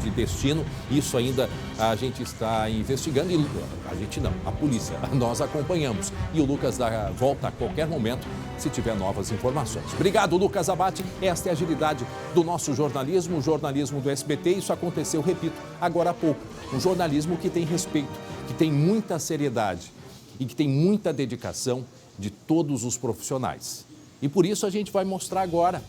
de destino. Isso ainda a gente está investigando e a gente não, a polícia, nós acompanhamos. E o Lucas dá volta a qualquer momento se tiver novas informações. Obrigado, Lucas Abate. Esta é a agilidade do nosso jornalismo, o jornalismo do SBT. Isso aconteceu, repito, agora há pouco. Um jornalismo que tem respeito, que tem muita seriedade. e que tem muita dedicação de todos os profissionais. E por isso a gente vai mostrar agora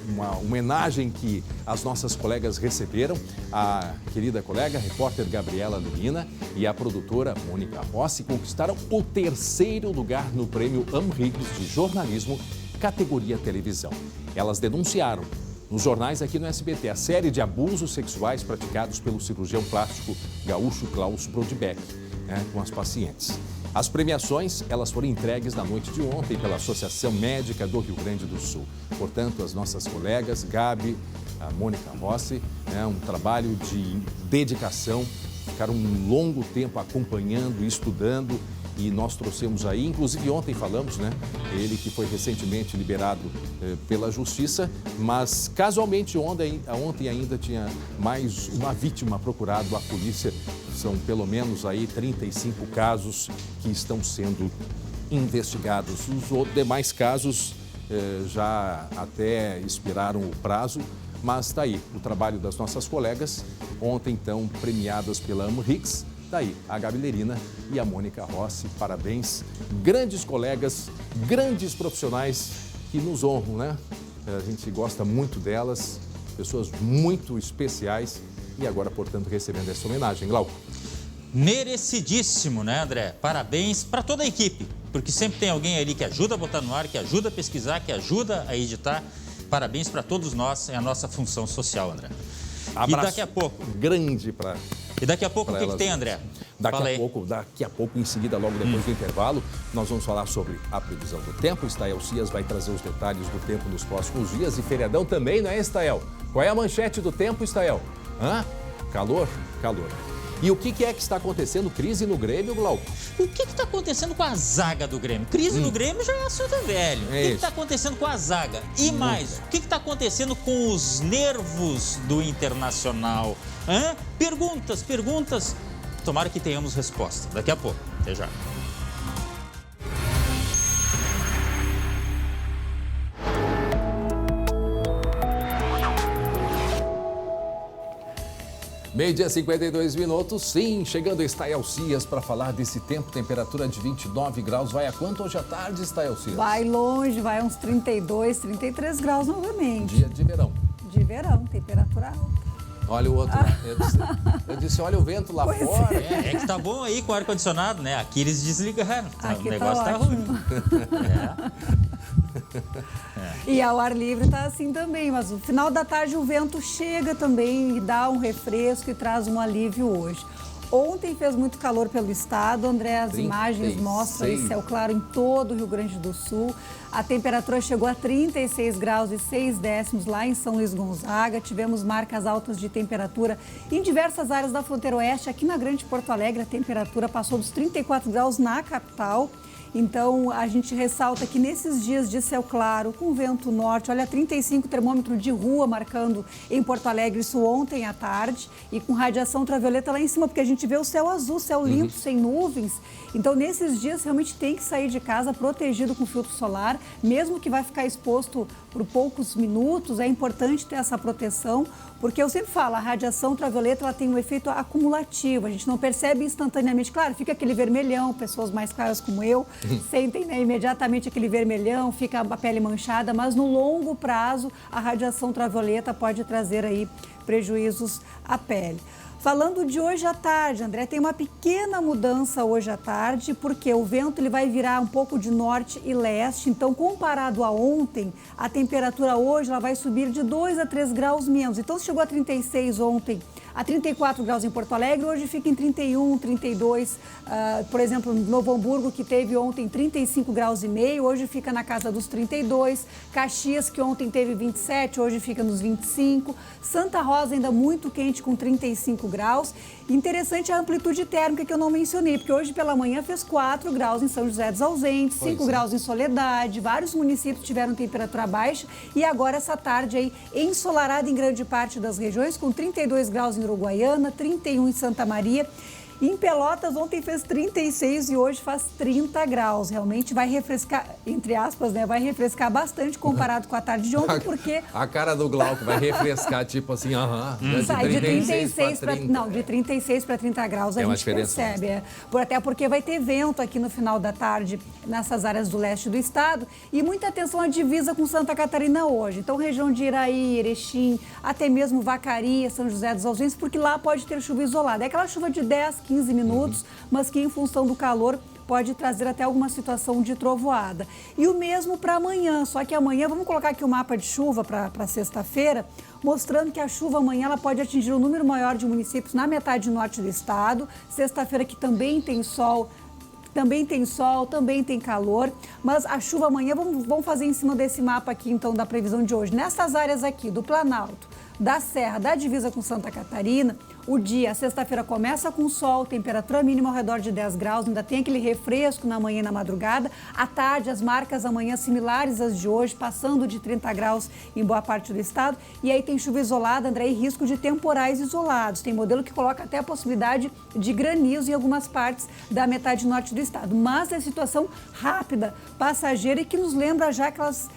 uma homenagem que as nossas colegas receberam, a querida colega, a repórter Gabriela Levina e a produtora Mônica Rossi conquistaram o 3º lugar no prêmio Amhigos de jornalismo, categoria televisão. Elas denunciaram nos jornais aqui no SBT a série de abusos sexuais praticados pelo cirurgião plástico gaúcho Klaus Brodbeck, com as pacientes. As premiações, elas foram entregues na noite de ontem pela Associação Médica do Rio Grande do Sul. Portanto, as nossas colegas, Gabi, a Mônica Rossi, um trabalho de dedicação, ficaram um longo tempo acompanhando e estudando, e nós trouxemos aí, inclusive ontem falamos, ele que foi recentemente liberado pela Justiça, mas casualmente ontem ainda tinha mais uma vítima procurado a polícia. São pelo menos aí 35 casos que estão sendo investigados. Os demais casos já até expiraram o prazo, mas está aí o trabalho das nossas colegas, ontem então premiadas pela Amhigos. Daí, a Gabi Lerina e a Mônica Rossi, parabéns. Grandes colegas, grandes profissionais que nos honram, A gente gosta muito delas, pessoas muito especiais e agora, portanto, recebendo essa homenagem. Glauco. Merecidíssimo, André? Parabéns para toda a equipe, porque sempre tem alguém ali que ajuda a botar no ar, que ajuda a pesquisar, que ajuda a editar. Parabéns para todos nós, é a nossa função social, André. Abraço e daqui a pouco... grande para... E daqui a pouco o que tem, André? Daqui a pouco, em seguida, logo depois do intervalo, nós vamos falar sobre a previsão do tempo. Estael Cias vai trazer os detalhes do tempo nos próximos dias e feriadão também, não é, Estael? Qual é a manchete do tempo, Estael? Calor? Calor. E o que é que está acontecendo? Crise no Grêmio, Glauco? O que está acontecendo com a zaga do Grêmio? Crise no Grêmio já é assunto velho. O que está acontecendo com a zaga? E mais, o que está acontecendo com os nervos do Internacional? Perguntas. Tomara que tenhamos resposta. Daqui a pouco. Até já. Meio-dia, 52 minutos. Sim, chegando Estael Cias para falar desse tempo. Temperatura de 29 graus. Vai a quanto hoje à tarde, Estael Cias? Vai longe, vai uns 32, 33 graus novamente. Dia de verão. De verão, temperatura alta. Olha o outro lá. Eu disse, olha o vento lá fora. É que tá bom aí com o ar-condicionado, Aqui eles desligaram. Aqui o negócio tá ruim. E ao ar livre tá assim também, mas no final da tarde o vento chega também e dá um refresco e traz um alívio hoje. Ontem fez muito calor pelo estado, André, as imagens mostram aí céu claro em todo o Rio Grande do Sul. A temperatura chegou a 36 graus e 6 décimos lá em São Luís Gonzaga. Tivemos marcas altas de temperatura em diversas áreas da fronteira oeste. Aqui na Grande Porto Alegre a temperatura passou dos 34 graus na capital. Então, a gente ressalta que nesses dias de céu claro, com vento norte, olha, 35 termômetro de rua marcando em Porto Alegre, isso ontem à tarde, e com radiação ultravioleta lá em cima, porque a gente vê o céu azul, céu limpo, sem nuvens. Então, nesses dias, realmente tem que sair de casa protegido com filtro solar, mesmo que vai ficar exposto por poucos minutos, é importante ter essa proteção, porque eu sempre falo, a radiação ultravioleta ela tem um efeito acumulativo, a gente não percebe instantaneamente. Claro, fica aquele vermelhão, pessoas mais claras como eu sentem imediatamente aquele vermelhão, fica a pele manchada, mas no longo prazo a radiação ultravioleta pode trazer aí prejuízos à pele. Falando de hoje à tarde, André, tem uma pequena mudança hoje à tarde, porque o vento ele vai virar um pouco de norte e leste, então comparado a ontem, a temperatura hoje ela vai subir de 2 a 3 graus menos. Então se chegou a 36 ontem, a 34 graus em Porto Alegre, hoje fica em 31, 32, por exemplo, Novo Hamburgo, que teve ontem 35 graus e meio, hoje fica na casa dos 32, Caxias, que ontem teve 27, hoje fica nos 25, Santa Rosa ainda muito quente com 35 graus. Interessante a amplitude térmica que eu não mencionei, porque hoje pela manhã fez 4 graus em São José dos Ausentes, 5 graus em Soledade, vários municípios tiveram temperatura baixa e agora essa tarde aí ensolarada em grande parte das regiões, com 32 graus em Uruguaiana, 31 em Santa Maria. Em Pelotas, ontem fez 36 e hoje faz 30 graus. Realmente vai refrescar, entre aspas, né? Vai refrescar bastante comparado com a tarde de ontem, porque... A cara do Glauco vai refrescar, tipo assim, Sai de 36 para 30. Não, de 36 para 30 graus a gente percebe. Até porque vai ter vento aqui no final da tarde nessas áreas do leste do estado e muita atenção à divisa com Santa Catarina hoje. Então, região de Iraí, Erechim, até mesmo Vacaria, São José dos Ausentes, porque lá pode ter chuva isolada. É aquela chuva de 10, 15 minutos, mas que em função do calor pode trazer até alguma situação de trovoada. E o mesmo para amanhã, só que amanhã, vamos colocar aqui o mapa de chuva para sexta-feira, mostrando que a chuva amanhã ela pode atingir um número maior de municípios na metade norte do estado. Sexta-feira que também tem sol, também tem calor, mas a chuva amanhã, vamos fazer em cima desse mapa aqui, então, da previsão de hoje. Nessas áreas aqui do Planalto, da Serra, da divisa com Santa Catarina, o dia, sexta-feira, começa com sol, temperatura mínima ao redor de 10 graus, ainda tem aquele refresco na manhã e na madrugada. À tarde, as marcas amanhã similares às de hoje, passando de 30 graus em boa parte do estado. E aí tem chuva isolada, André, e risco de temporais isolados. Tem modelo que coloca até a possibilidade de granizo em algumas partes da metade norte do estado. Mas é situação rápida, passageira e que nos lembra já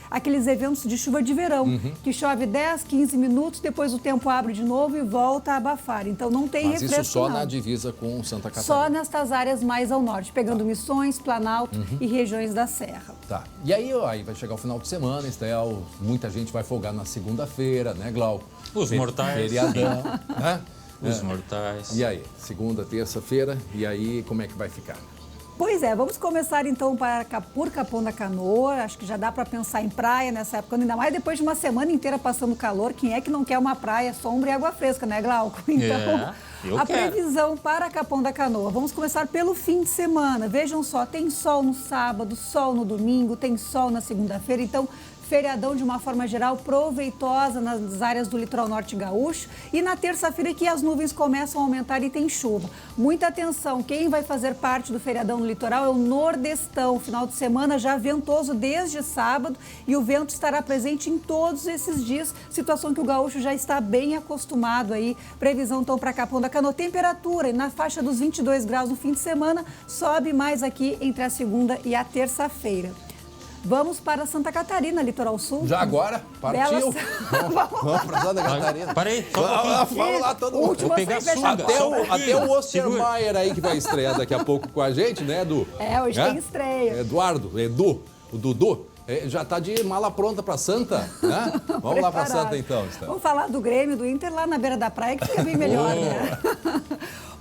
aqueles eventos de chuva de verão, que chove 10, 15 minutos, depois o tempo abre de novo e volta a abafar. Então não tem refresco. Mas isso só não. na divisa com Santa Catarina? Só nestas áreas mais ao norte, pegando Missões, Planalto e regiões da Serra. Tá. E aí vai chegar o final de semana, Estel, muita gente vai folgar na segunda-feira, né, Glauco? Os mortais. Feriadão, né? Os mortais. E aí, segunda, terça-feira, e aí como é que vai ficar? Pois é, vamos começar então por Capão da Canoa. Acho que já dá para pensar em praia nessa época, ainda mais depois de uma semana inteira passando calor. Quem é que não quer uma praia, sombra e água fresca, né, Glauco? Então, a previsão para Capão da Canoa. Vamos começar pelo fim de semana. Vejam só, tem sol no sábado, sol no domingo, tem sol na segunda-feira. Então, feriadão de uma forma geral proveitosa nas áreas do litoral norte gaúcho. E na terça-feira que as nuvens começam a aumentar e tem chuva. Muita atenção, quem vai fazer parte do feriadão no litoral é o nordestão. Final de semana já ventoso desde sábado e o vento estará presente em todos esses dias. Situação que o gaúcho já está bem acostumado aí. Previsão então para Capão da Canoa. Temperatura na faixa dos 22 graus no fim de semana. Sobe mais aqui entre a segunda e a terça-feira. Vamos para Santa Catarina, litoral sul. Já agora? Partiu? Vamos para Santa Catarina. Parei, só um pouquinho. Vamos lá, todo mundo. Vou pegar sunga. Até o Ostermaier aí que vai estrear daqui a pouco com a gente, né, Edu? Hoje tem estreia. Edu, o Dudu. Já está de mala pronta para Santa, né? Vamos lá para Santa então. Vamos falar do Grêmio, do Inter lá na beira da praia, que fica bem melhor, né?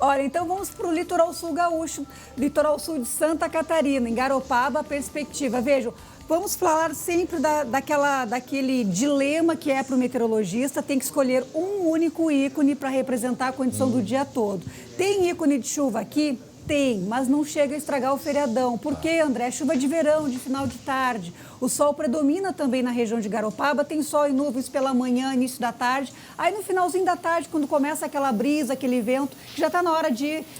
Olha, então vamos para o litoral sul gaúcho, litoral sul de Santa Catarina, em Garopaba, a perspectiva. Vejam, vamos falar sempre daquele dilema que é para o meteorologista, tem que escolher um único ícone para representar a condição do dia todo. Tem ícone de chuva aqui? Tem, mas não chega a estragar o feriadão. Por quê, André? Chuva de verão, de final de tarde. O sol predomina também na região de Garopaba, tem sol e nuvens pela manhã, início da tarde. Aí no finalzinho da tarde, quando começa aquela brisa, aquele vento, já está na hora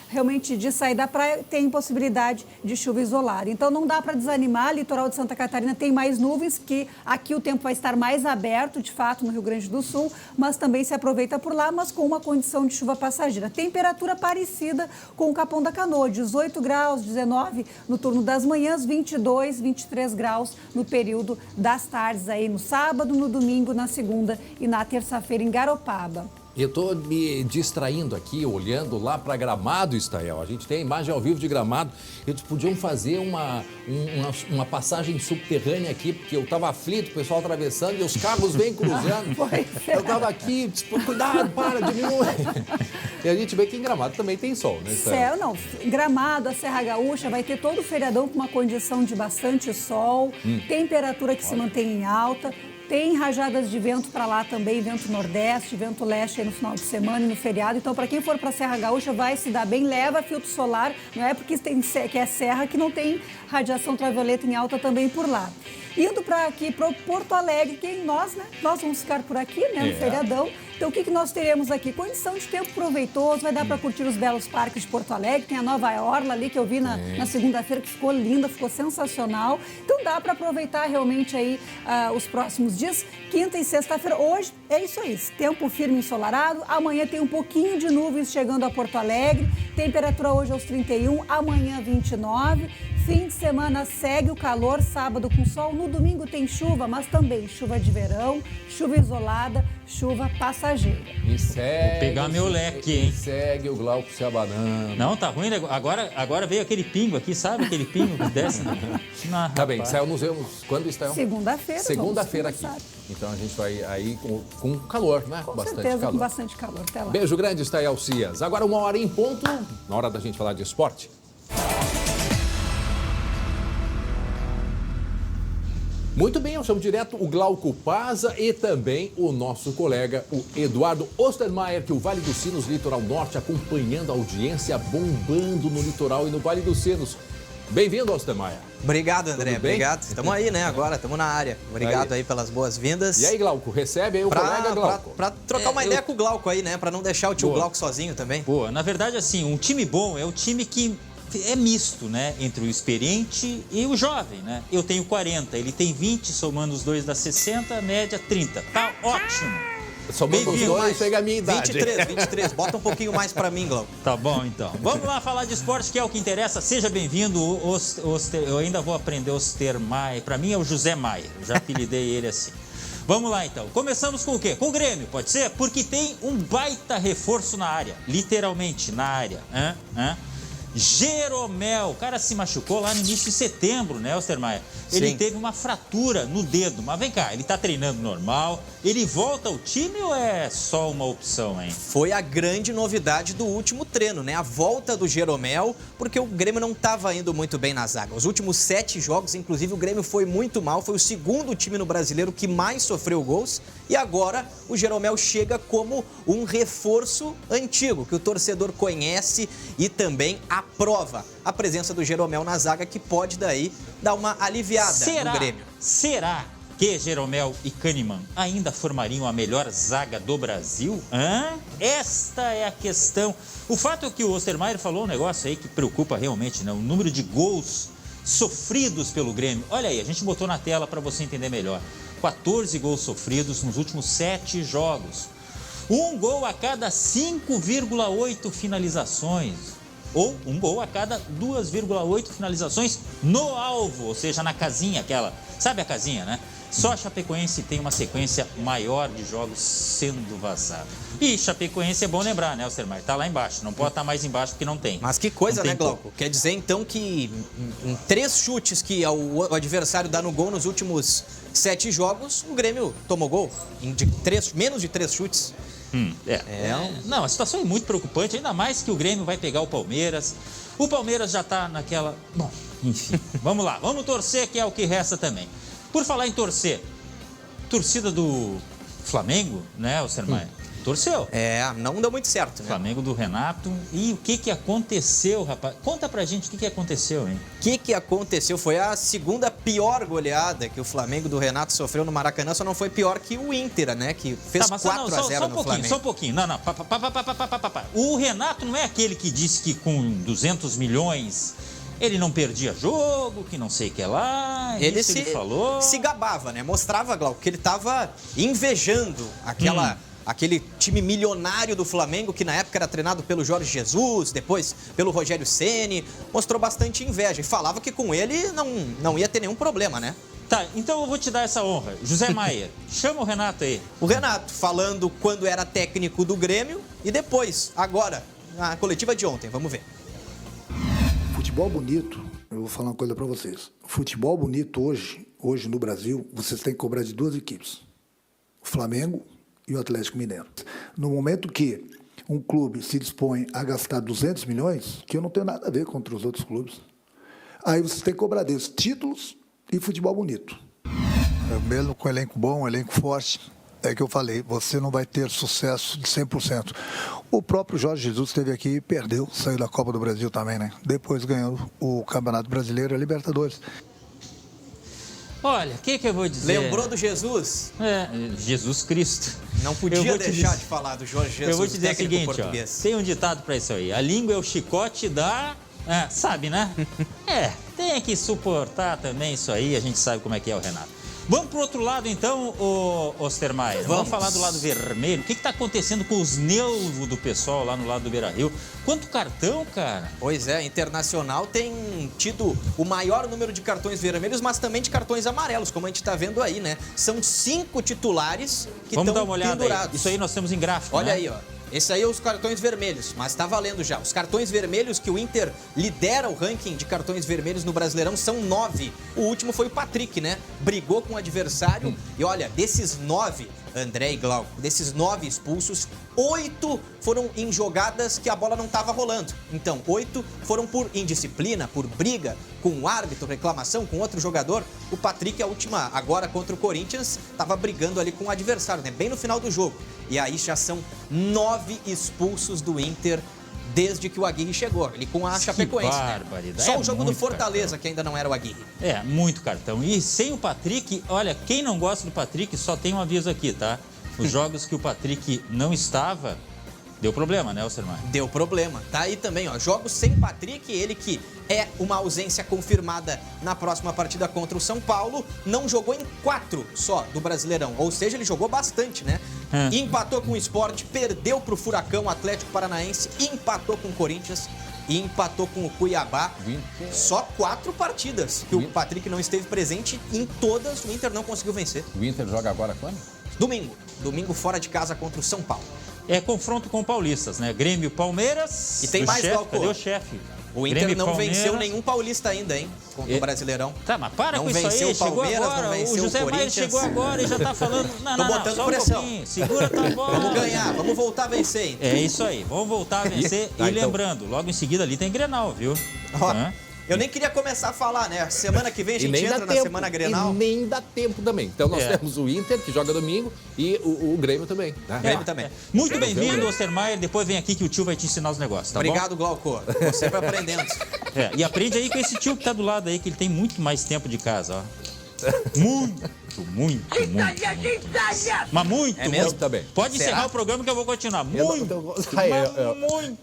realmente de sair da praia, tem possibilidade de chuva isolada. Então não dá para desanimar, litoral de Santa Catarina tem mais nuvens, que aqui o tempo vai estar mais aberto, de fato, no Rio Grande do Sul, mas também se aproveita por lá, mas com uma condição de chuva passageira. Temperatura parecida com o Capão da Canoa, 18 graus, 19 no turno das manhãs, 22, 23 graus no período das tardes aí no sábado, no domingo, na segunda e na terça-feira em Garopaba. Eu estou me distraindo aqui, olhando lá para Gramado, Estael. A gente tem a imagem ao vivo de Gramado. Eles podiam fazer uma passagem subterrânea aqui, porque eu estava aflito, o pessoal atravessando e os carros vêm cruzando. Eu estava aqui, cuidado, para, diminui. E a gente vê que em Gramado também tem sol, né, Estael? Não, Gramado, a Serra Gaúcha, vai ter todo o feriadão com uma condição de bastante sol, temperatura que se mantém em alta. Tem rajadas de vento para lá também, vento nordeste, vento leste aí no final de semana e no feriado. Então, para quem for para a Serra Gaúcha, vai se dar bem, leva filtro solar. Não é porque que é serra que não tem radiação ultravioleta em alta também por lá. Indo para aqui, para Porto Alegre, que nós vamos ficar por aqui, né, no feriadão. Então, o que nós teremos aqui? Condição de tempo proveitoso, vai dar para curtir os belos parques de Porto Alegre. Tem a nova orla ali que eu vi na segunda-feira, que ficou linda, ficou sensacional. Então, dá para aproveitar realmente aí os próximos dias, quinta e sexta-feira. Hoje é isso aí, tempo firme e ensolarado. Amanhã tem um pouquinho de nuvens chegando a Porto Alegre. Temperatura hoje aos 31, amanhã 29. Fim de semana segue o calor, sábado com sol. No domingo tem chuva, mas também chuva de verão, chuva isolada, chuva passageira. E segue, vou pegar meu leque, hein? E segue o Glauco se abanando. Não, tá ruim, né? Agora veio aquele pingo aqui, sabe? Aquele pingo que desce. Tá bem, Israel, nos vemos quando, Israel? Segunda-feira. Segunda-feira aqui. Então a gente vai aí com calor, né? Com bastante certeza, calor. com bastante calor. Até lá. Beijo grande, Israel Cias. Agora 1h em ponto, na hora da gente falar de esporte. Muito bem, eu chamo direto o Glauco Paza e também o nosso colega, o Eduardo Ostermaier, que o Vale dos Sinos, Litoral Norte, acompanhando a audiência, bombando no litoral e no Vale dos Sinos. Bem-vindo, Ostermaier. Obrigado, André. Obrigado. Estamos aí, né? Agora, estamos na área. Obrigado aí pelas boas-vindas. E aí, Glauco, recebe aí o colega Glauco. Pra trocar uma ideia com o Glauco aí, né? Pra não deixar o tio Glauco sozinho também. Boa, na verdade, assim, um time bom é o time que é misto, né? Entre o experiente e o jovem, né? Eu tenho 40, ele tem 20, somando os dois dá 60, média 30. Tá ótimo. Somando os dois, chega a minha idade. 23. Bota um pouquinho mais pra mim, Glauco. Tá bom, então. Vamos lá falar de esporte, que é o que interessa. Seja bem-vindo. Eu ainda vou aprender Ostermaier. Pra mim é o José Maia. Eu já apelidei ele assim. Vamos lá, então. Começamos com o quê? Com o Grêmio, pode ser? Porque tem um baita reforço na área. Literalmente, na área. Jeromel, o cara se machucou lá no início de setembro, né, Ostermaier? Ele teve uma fratura no dedo, mas vem cá, ele tá treinando normal, ele volta ao time ou é só uma opção, hein? Foi a grande novidade do último treino, né? A volta do Jeromel, porque o Grêmio não estava indo muito bem na zaga. Os últimos 7 jogos, inclusive, o Grêmio foi muito mal, foi o segundo time no Brasileiro que mais sofreu gols, e agora o Jeromel chega como um reforço antigo, que o torcedor conhece e também aprova a presença do Jeromel na zaga, que pode daí dar uma aliviada no Grêmio. Será que Jeromel e Kahneman ainda formariam a melhor zaga do Brasil? Esta é a questão. O fato é que o Ostermaier falou um negócio aí que preocupa realmente, né? O número de gols sofridos pelo Grêmio. Olha aí, a gente botou na tela para você entender melhor. 14 gols sofridos nos últimos 7 jogos. Um gol a cada 5,8 finalizações. Ou um gol a cada 2,8 finalizações no alvo, ou seja, na casinha aquela. Sabe a casinha, né? Só a Chapecoense tem uma sequência maior de jogos sendo vazado. E Chapecoense é bom lembrar, né, Ostermaier? Tá lá embaixo, não pode estar mais embaixo porque não tem. Mas que coisa, né, Glauco? Quer dizer, então, que em 3 chutes que o adversário dá no gol nos últimos 7 jogos, o Grêmio tomou gol em menos de 3 chutes. Não, a situação é muito preocupante, ainda mais que o Grêmio vai pegar o Palmeiras. O Palmeiras já tá naquela... Bom, enfim, vamos lá, vamos torcer, que é o que resta também. Por falar em torcer, torcida do Flamengo, né, Ostermaier? Torceu. Não deu muito certo, né? Flamengo do Renato. E o que aconteceu, rapaz? Conta pra gente o que aconteceu, hein? O que aconteceu? Foi a segunda pior goleada que o Flamengo do Renato sofreu no Maracanã, só não foi pior que o Inter, né? Que fez 4-0 no Flamengo. Só um pouquinho. Não. O Renato não é aquele que disse que com 200 milhões... Ele não perdia jogo, que não sei o que lá. Ele falou. Se gabava, né? Mostrava, Glauco, que ele tava invejando aquele time milionário do Flamengo, que na época era treinado pelo Jorge Jesus, depois pelo Rogério Ceni. Mostrou bastante inveja e falava que com ele não ia ter nenhum problema, né? Tá, então eu vou te dar essa honra. José Maier, chama o Renato aí. O Renato, falando quando era técnico do Grêmio e depois, agora, na coletiva de ontem. Vamos ver. Futebol bonito, eu vou falar uma coisa para vocês. Futebol bonito hoje no Brasil, vocês têm que cobrar de 2 equipes. O Flamengo e o Atlético Mineiro. No momento que um clube se dispõe a gastar 200 milhões, que eu não tenho nada a ver contra os outros clubes, aí vocês têm que cobrar deles títulos e futebol bonito. Mesmo com elenco bom, elenco forte, é que eu falei, você não vai ter sucesso de 100%. O próprio Jorge Jesus esteve aqui e perdeu, saiu da Copa do Brasil também, né? Depois ganhou o Campeonato Brasileiro e a Libertadores. Olha, o que eu vou dizer? Lembrou do Jesus? Jesus Cristo. Não podia deixar de falar do Jorge Jesus. Eu vou te dizer o seguinte, português. Tem um ditado para isso aí. A língua é o chicote da... sabe, né? Tem que suportar também isso aí, a gente sabe como é que é o Renato. Vamos pro outro lado, então, Ostermaier. Vamos falar do lado vermelho. O que está acontecendo com os nervos do pessoal lá no lado do Beira-Rio? Quanto cartão, cara? Pois é, Internacional tem tido o maior número de cartões vermelhos, mas também de cartões amarelos, como a gente está vendo aí, né? São 5 titulares que estão pendurados. Vamos dar uma olhada aí. Isso aí nós temos em gráfico, Olha né? aí, ó. Esse aí é os cartões vermelhos, mas tá valendo já. Os cartões vermelhos que o Inter lidera o ranking de cartões vermelhos no Brasileirão são 9. O último foi o Patrick, né? Brigou com o adversário e olha, desses 9, André e Glauco, desses 9 expulsos, 8 foram em jogadas que a bola não estava rolando. Então, 8 foram por indisciplina, por briga com o árbitro, reclamação com outro jogador. O Patrick, a última, agora contra o Corinthians, estava brigando ali com o adversário, né? Bem no final do jogo. E aí já são 9 expulsos do Inter desde que o Aguirre chegou, ele com a Chapecoense, né? Só o jogo do Fortaleza cartão. Que ainda não era o Aguirre. É, muito cartão. E sem o Patrick, olha, quem não gosta do Patrick só tem um aviso aqui, tá? Os jogos que o Patrick não estava, deu problema, né, Ostermaier? Deu problema. Tá aí também, ó, jogos sem Patrick, ele que é uma ausência confirmada na próxima partida contra o São Paulo, não jogou em 4 só do Brasileirão, ou seja, ele jogou bastante, né? Empatou com o Sport, perdeu pro Furacão, Atlético Paranaense, empatou com o Corinthians e empatou com o Cuiabá. Só 4 partidas que o Patrick não esteve presente, em todas o Inter não conseguiu vencer. O Inter joga agora quando? Domingo fora de casa contra o São Paulo. É confronto com paulistas, né? Grêmio, Palmeiras. E tem mais, chefe, cadê o chefe? O Inter Grêmio, não Palmeiras. venceu nenhum paulista ainda, hein? No Brasileirão. Tá, mas para não com isso aí. Chegou Palmeiras, agora, não venceu o José Maia chegou agora e já tá falando... Tô botando pressão. Segura tua bola. Vamos ganhar, vamos voltar a vencer, hein? É isso aí, vamos voltar a vencer. E lembrando, logo em seguida ali tem Grenal, viu? Eu nem queria começar a falar, né? Semana que vem a gente entra na Semana Grenal. E nem dá tempo também. Então nós temos o Inter, que joga domingo, e o Grêmio também. Né? Grêmio também. Muito bem-vindo, Ostermaier. Depois vem aqui que o tio vai te ensinar os negócios, tá Obrigado, Glauco. Você vai aprendendo. E aprende aí com esse tio que tá do lado aí, que ele tem muito mais tempo de casa, ó. Muito. Mas muito, é mesmo? Muito. Tá bem. Pode encerrar o programa que eu vou continuar. Muito.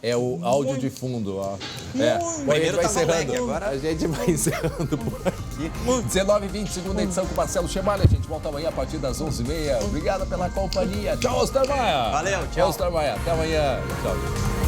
É o áudio de fundo, ó. A gente vai encerrando por aqui. 19h20, segunda edição com o Marcelo Chemalha. A gente volta amanhã a partir das 11h30. Obrigado pela companhia. Tchau, Ostermaier. Valeu, tchau. Tchau, Ostermaier. Até amanhã. Tchau.